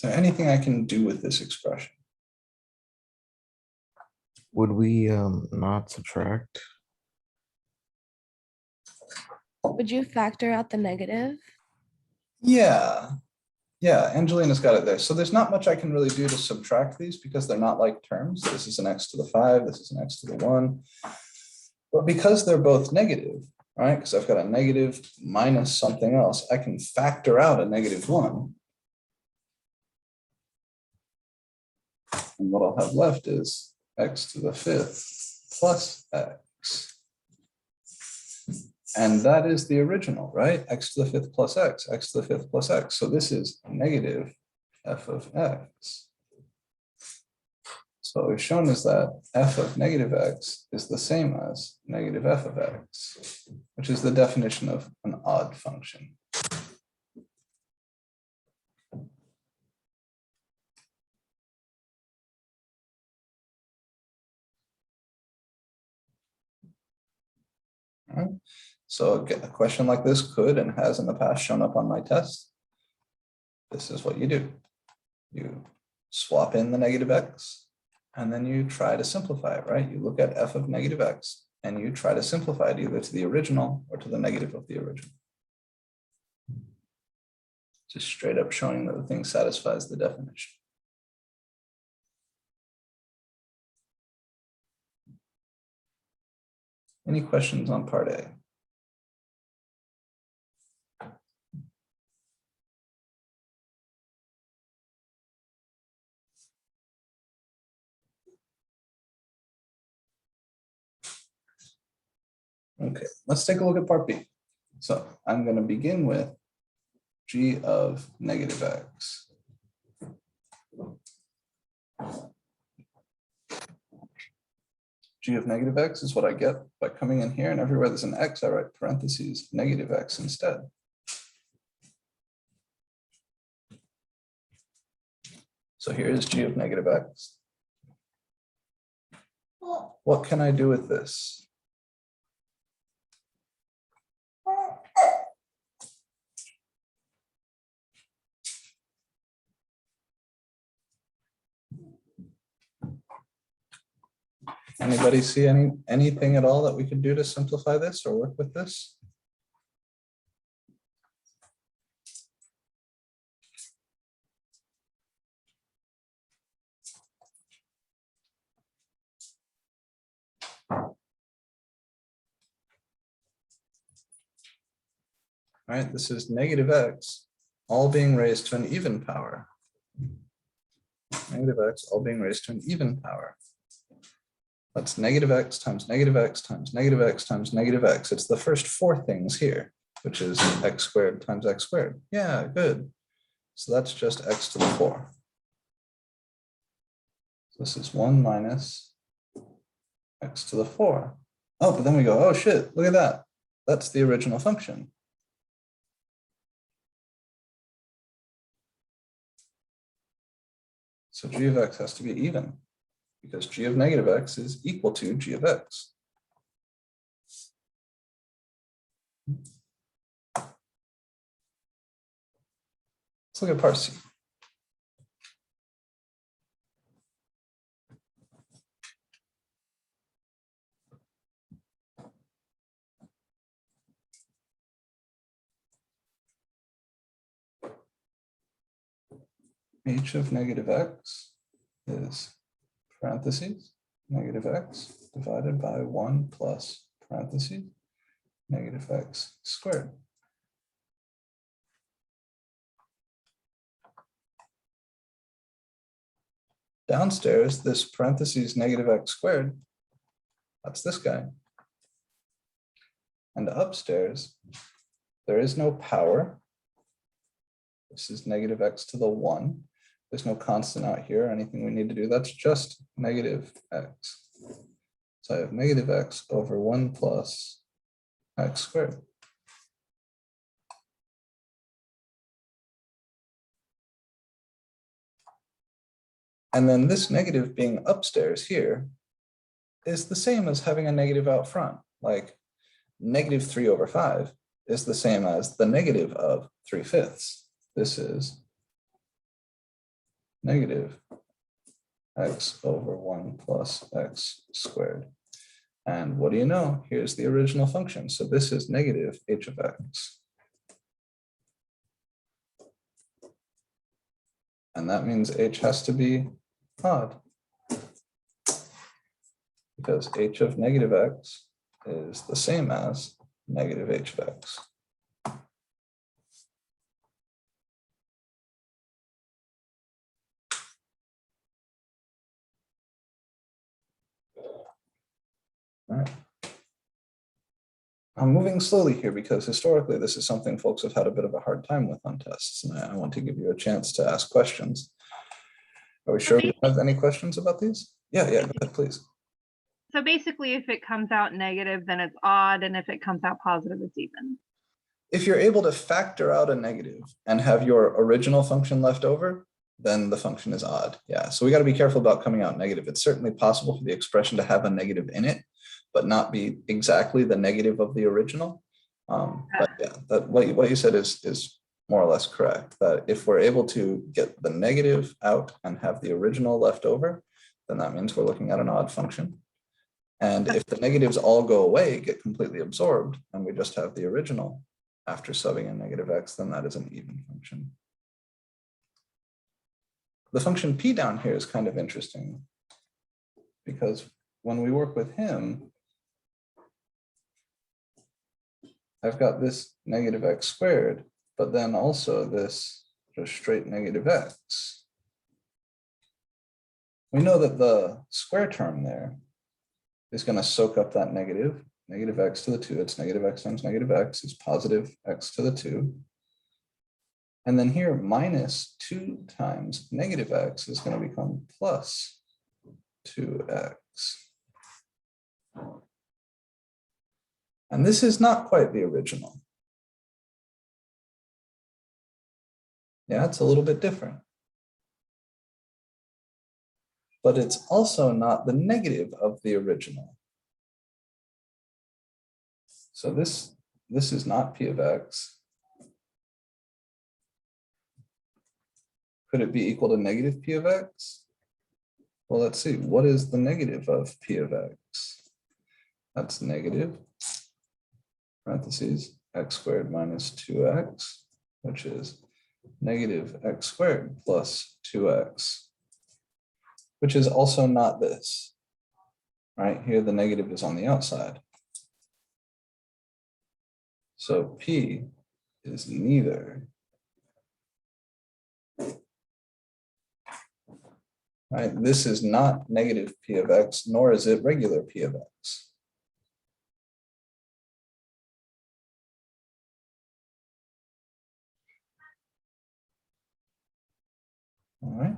there anything I can do with this expression? Would we not subtract? Would you factor out the negative? Yeah, yeah, Angelina's got it there. So there's not much I can really do to subtract these because they're not like terms. This is an x to the 5, this is an x to the 1. But because they're both negative, right? Because I've got a negative minus something else, I can factor out a -1. And what I'll have left is x to the 5th plus x. And that is the original, right? X to the 5th plus x, x to the 5th plus x. So this is negative f of x. So what we've shown is that f of negative x is the same as negative f of x, which is the definition of an odd function. All right. So a question like this could and has in the past shown up on my test. This is what you do. You swap in the negative x, and then you try to simplify it, right? You look at f of negative x, and you try to simplify it either to the original or to the negative of the original. Just straight up showing that the thing satisfies the definition. Any questions on part A? Okay, let's take a look at part B. So I'm going to begin with g of negative x. G of negative x is what I get by coming in here, and everywhere there's an x, I write parentheses negative x instead. So here is g of negative x. What can I do with this? Anybody see anything at all that we could do to simplify this or work with this? All right, this is negative x, all being raised to an even power. Negative x, all being raised to an even power. That's negative x times negative x times negative x times negative x. It's the first 4 things here, which is x squared times x squared. Yeah, good. So that's just x to the 4. This is 1 minus x to the 4. Oh, but then we go, oh shit, look at that. That's the original function. So g of x has to be even, because g of negative x is equal to g of x. Let's look at part C. H of negative x is parentheses negative x divided by 1 plus parentheses negative x squared. Downstairs, this parentheses negative x squared, that's this guy. And upstairs, there is no power. This is negative x to the 1. There's no constant out here or anything we need to do. That's just negative x. So I have negative x over 1 plus x squared. And then this negative being upstairs here is the same as having a negative out front. Like negative 3 over 5 is the same as the negative of 3/5. This is negative x over 1 plus x squared. And what do you know? Here's the original function. So this is negative h of x. And that means h has to be odd, because h of negative x is the same as negative h of x. All right. I'm moving slowly here because historically this is something folks have had a bit of a hard time with on tests, and I want to give you a chance to ask questions. Are we sure we have any questions about these? Yeah, go ahead, please. So basically, if it comes out negative, then it's odd, and if it comes out positive, it's even. If you're able to factor out a negative and have your original function left over, then the function is odd. Yeah, so we got to be careful about coming out negative. It's certainly possible for the expression to have a negative in it, but not be exactly the negative of the original. But yeah, that what you said is more or less correct, that if we're able to get the negative out and have the original left over, then that means we're looking at an odd function. And if the negatives all go away, get completely absorbed, and we just have the original after subbing in negative x, then that is an even function. The function p down here is kind of interesting, because when we work with him, I've got this negative x squared, but then also this just straight negative x. We know that the square term there is going to soak up that negative x to the 2. It's negative x times negative x is positive x to the 2. And then here, minus 2 times negative x is going to become plus 2x. And this is not quite the original. Yeah, it's a little bit different. But it's also not the negative of the original. So this is not p of x. Could it be equal to negative p of x? Well, let's see. What is the negative of p of x? That's negative, parentheses, x squared minus 2x, which is negative x squared plus 2x, which is also not this. Right here, the negative is on the outside. So p is neither. Right, this is not negative p of x, nor is it regular p of x. All right,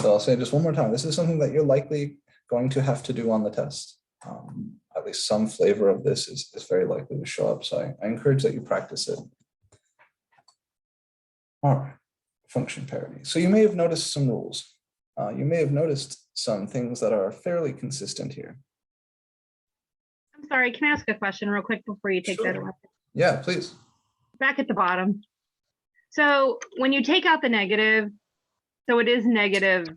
so I'll say just one more time, this is something that you're likely going to have to do on the test. At least some flavor of this is very likely to show up, so I encourage that you practice it. All right, function parity. So you may have noticed some rules. You may have noticed some things that are fairly consistent here. I'm sorry, can I ask a question real quick before you take that Sure. away? Yeah, please. Back at the bottom. So when you take out the negative, so it is negative,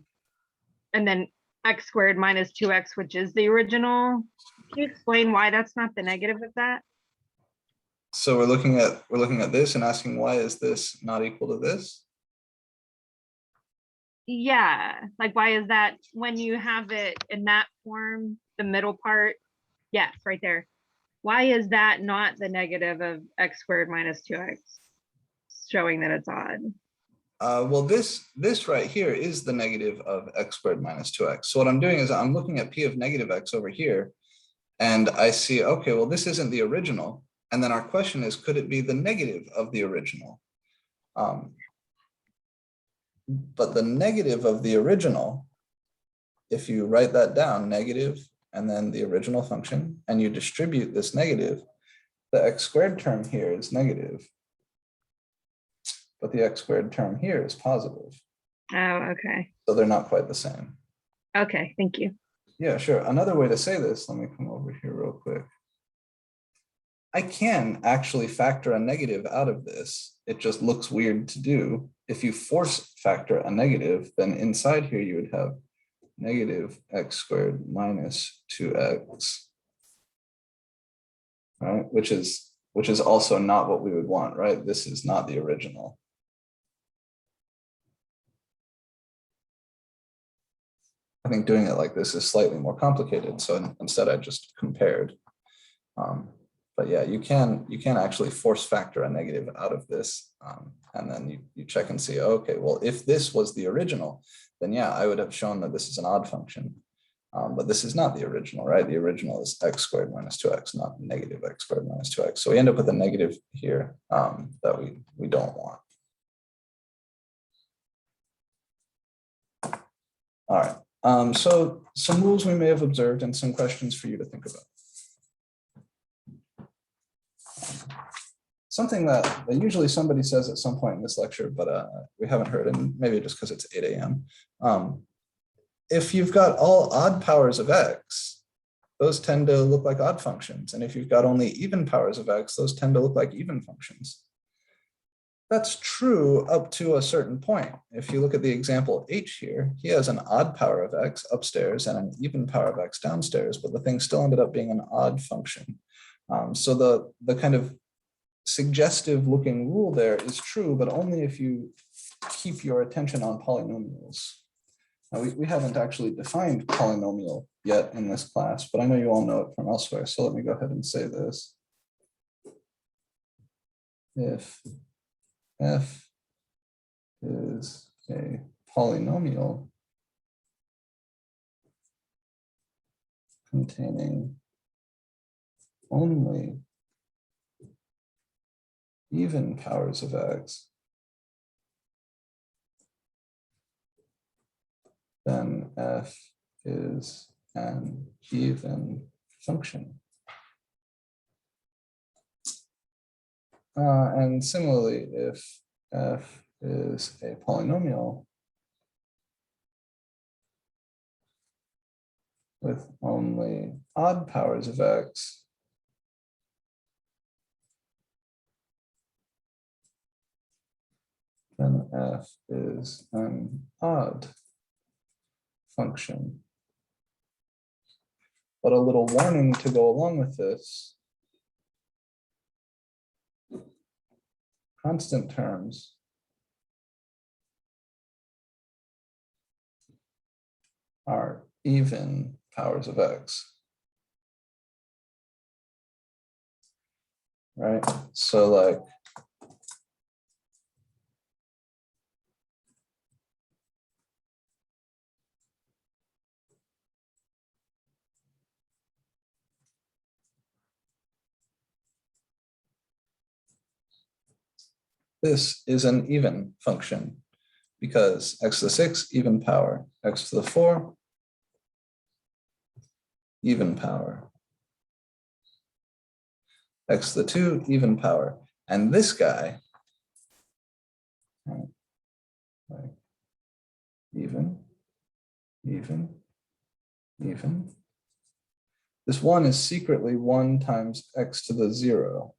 and then x squared minus 2x, which is the original. Can you explain why that's not the negative of that? So we're looking at this and asking, why is this not equal to this? Yeah, like why is that when you have it in that form, the middle part? Yes, right there. Why is that not the negative of x squared minus 2x, showing that it's odd? Well, this right here is the negative of x squared minus 2x. So what I'm doing is I'm looking at p of negative x over here, and I see, okay, well, this isn't the original. And then our question is, could it be the negative of the original? But the negative of the original, if you write that down, negative, and then the original function, and you distribute this negative, the x squared term here is negative, but the x squared term here is positive. Oh, okay. So they're not quite the same. Okay, thank you. Yeah, sure. Another way to say this, let me come over here real quick. I can actually factor a negative out of this. It just looks weird to do if you force factor a negative, then inside here you would have negative x squared minus 2x, right? Which is also not what we would want, right? This is not the original. I think doing it like this is slightly more complicated. So instead I just compared. But yeah, you can actually force factor a negative out of this. And then you check and see, okay, well, if this was the original, then yeah, I would have shown that this is an odd function. But this is not the original, right? The original is x squared minus 2x, not negative x squared minus 2x. So we end up with a negative here that we don't want. All right. So some rules we may have observed and some questions for you to think about. Something that usually somebody says at some point in this lecture, but we haven't heard, and maybe just because it's 8 a.m. If you've got all odd powers of x, those tend to look like odd functions. And if you've got only even powers of x, those tend to look like even functions. That's true up to a certain point. If you look at the example H here, he has an odd power of x upstairs and an even power of x downstairs, but the thing still ended up being an odd function. So the kind of suggestive looking rule there is true, but only if you keep your attention on polynomials. Now, we haven't actually defined polynomial yet in this class, but I know you all know it from elsewhere. So let me go ahead and say this. If f is a polynomial containing only even powers of x, then f is an even function. And similarly, if f is a polynomial with only odd powers of x, then f is an odd function. But a little warning to go along with this: constant terms are even powers of x, right? So like, this is an even function because x to the 6, even power, x to the 4, even power, x to the 2, even power. And this guy, right, like even. This 1 is secretly 1 times x to the 0.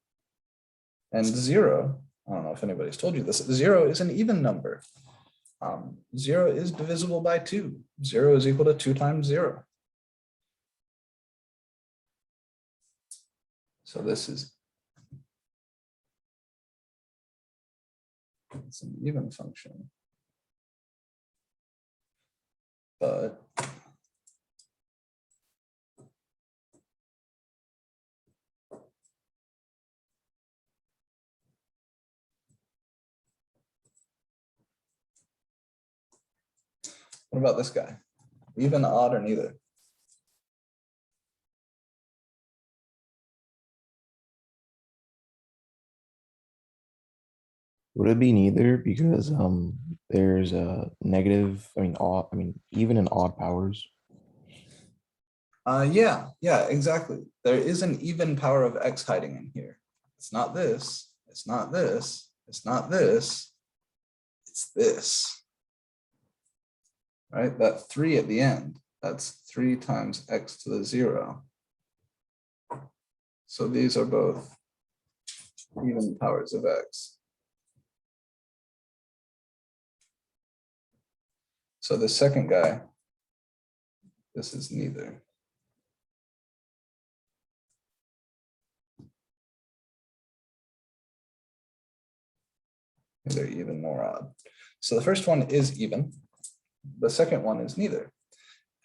And 0, I don't know if anybody's told you this, 0 is an even number. 0 is divisible by 2. 0 is equal to 2 times 0. So this is, it's an even function. But what about this guy? Even, odd, or neither? Would it be neither? Because there's a negative, odd, even and odd powers. Yeah, exactly. There is an even power of x hiding in here. It's not this, it's not this, it's not this, it's this. Right, that 3 at the end, that's 3 times x to the 0. So these are both even powers of x. So the second guy, this is neither. Neither even nor odd. So the first one is even. The second one is neither.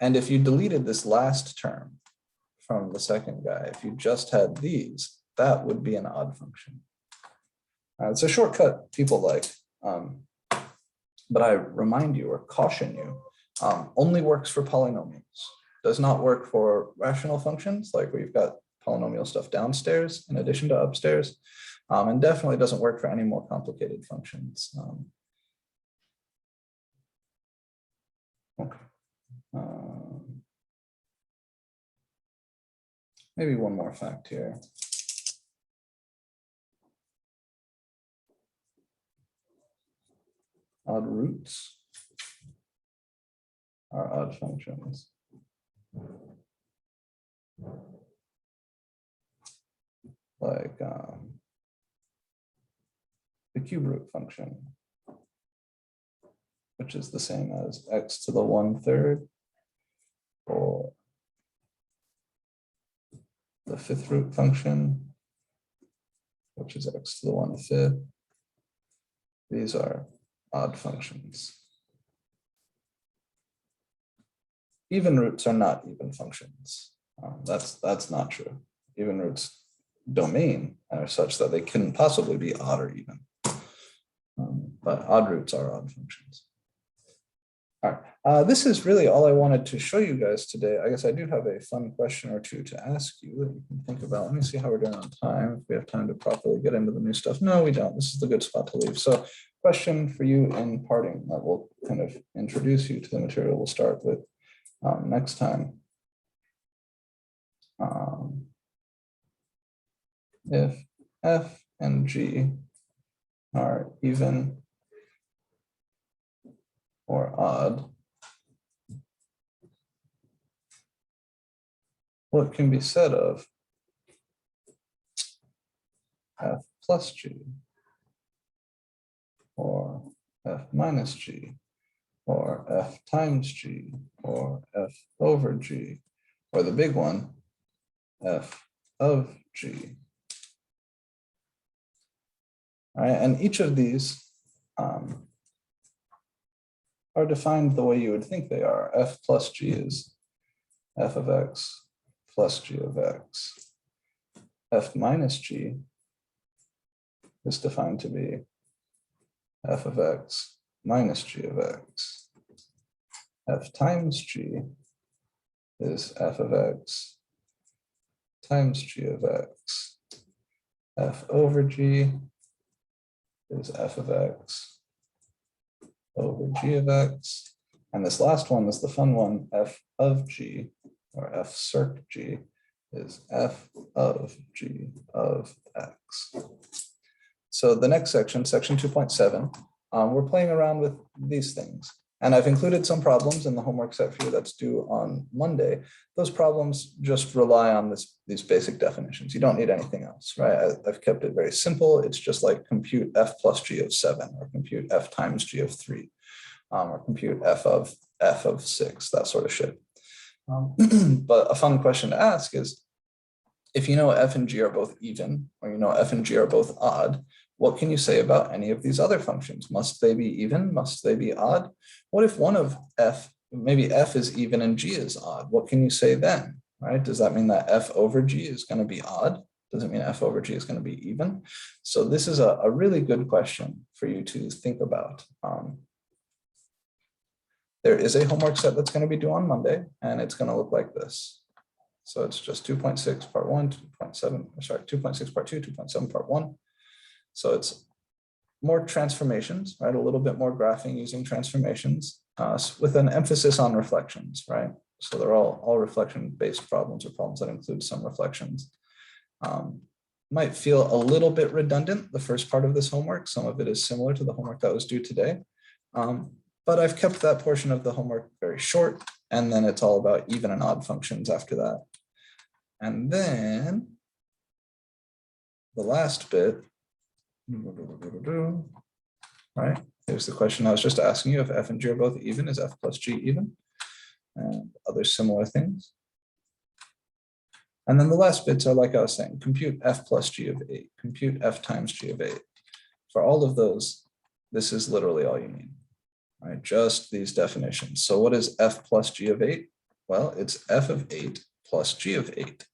And if you deleted this last term from the second guy, if you just had these, that would be an odd function. It's a shortcut people like, but I remind you or caution you, only works for polynomials. Does not work for rational functions, like we've got polynomial stuff downstairs in addition to upstairs, and definitely doesn't work for any more complicated functions. Okay. Maybe one more fact here. Odd roots are odd functions. Like the cube root function, which is the same as x to the 1/3, or the fifth root function, which is x to the 1/5. These are odd functions. Even roots are not even functions. That's not true. Even roots domain are such that they couldn't possibly be odd or even. But odd roots are odd functions. All right, this is really all I wanted to show you guys today. I guess I do have a fun question or two to ask you that you can think about. Let me see how we're doing on time. If we have time to properly get into the new stuff. No, we don't. This is the good spot to leave. So question for you in parting that will kind of introduce you to the material we'll start with next time. If f and g are even or odd, what can be said of f plus g, or f minus g, or f times g, or f over g, or the big one, f of g? All right, and each of these are defined the way you would think they are. F plus g is f of x plus g of x. F minus g is defined to be f of x minus g of x. F times g is f of x times g of x. F over g is f of x over g of x. And this last one is the fun one, f of g, or f circ g, is f of g of x. So the next section, section 2.7, we're playing around with these things. And I've included some problems in the homework set for you that's due on Monday. Those problems just rely on these basic definitions. You don't need anything else, right? I've kept it very simple. It's just like compute f plus g of 7, or compute f times g of 3, or compute f of 6, that sort of shit. But a fun question to ask is, if you know f and g are both even, or you know f and g are both odd, what can you say about any of these other functions? Must they be even? Must they be odd? What if one of f, maybe f is even and g is odd? What can you say then, right? Does that mean that f over g is going to be odd? Does it mean f over g is going to be even? So this is a really good question for you to think about. There is a homework set that's going to be due on Monday, and it's going to look like this. So it's just 2.6 part 1, 2.7, sorry, 2.6 part 2, 2.7 part 1. So it's more transformations, right? A little bit more graphing using transformations with an emphasis on reflections, right? So they're all reflection-based problems, or problems that include some reflections. Might feel a little bit redundant, the first part of this homework. Some of it is similar to the homework that was due today. But I've kept that portion of the homework very short, and then it's all about even and odd functions after that. And then the last bit, right, Here's the question I was just asking you. If f and g are both even, is f plus g even? And other similar things. And then the last bits are like I was saying, compute f plus g of 8, compute f times g of 8. For all of those, this is literally all you need. All right, just these definitions. So what is f plus g of 8? Well, it's f of 8 plus g of 8.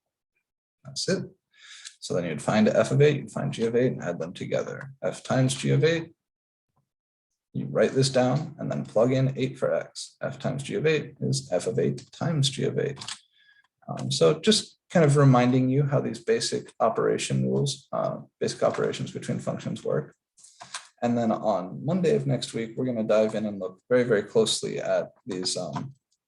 That's it. So then you'd find f of 8, you'd find g of 8 and add them together. F times g of 8. You write this down and then plug in 8 for x. F times g of 8 is f of 8 times g of 8. So just kind of reminding you how these basic operation rules, basic operations between functions work. And then on Monday of next week, we're going to dive in and look very, very closely at these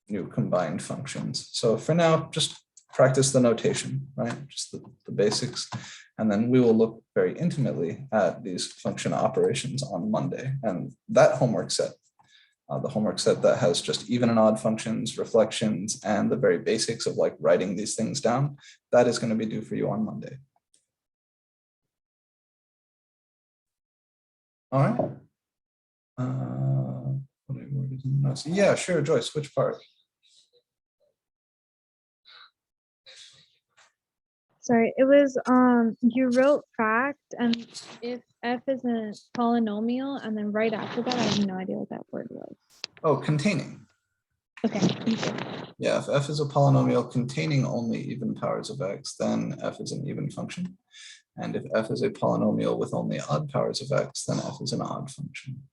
new combined functions. So for now, just practice the notation, right? Just the basics. And then we will look very intimately at these function operations on Monday. And that homework set, the homework set that has just even and odd functions, reflections, and the very basics of like writing these things down, that is going to be due for you on Monday. All right. Yeah, sure, Joyce, which part? Sorry, it was you wrote fact, and if f is a polynomial, and then right after that I have no idea what that word was. Oh, containing. Okay, thank you. Yeah, if f is a polynomial containing only even powers of x, then f is an even function. And if f is a polynomial with only odd powers of x, then f is an odd function.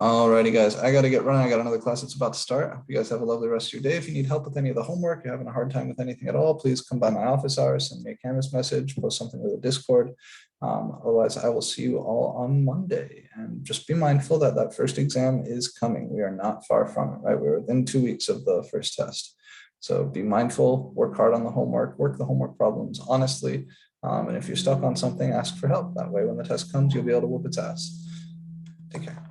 Alrighty, guys, I got to get running. I got another class that's about to start. I hope you guys have a lovely rest of your day. If you need help with any of the homework, you're having a hard time with anything at all, please come by my office hours, send me a Canvas message, post something with a Discord. Otherwise, I will see you all on Monday. And just be mindful that that first exam is coming. We are not far from it, right? We're within 2 weeks of the first test. So be mindful, work hard on the homework, work the homework problems honestly. And if you're stuck on something, ask for help. That way, when the test comes, you'll be able to whoop its ass. Take care.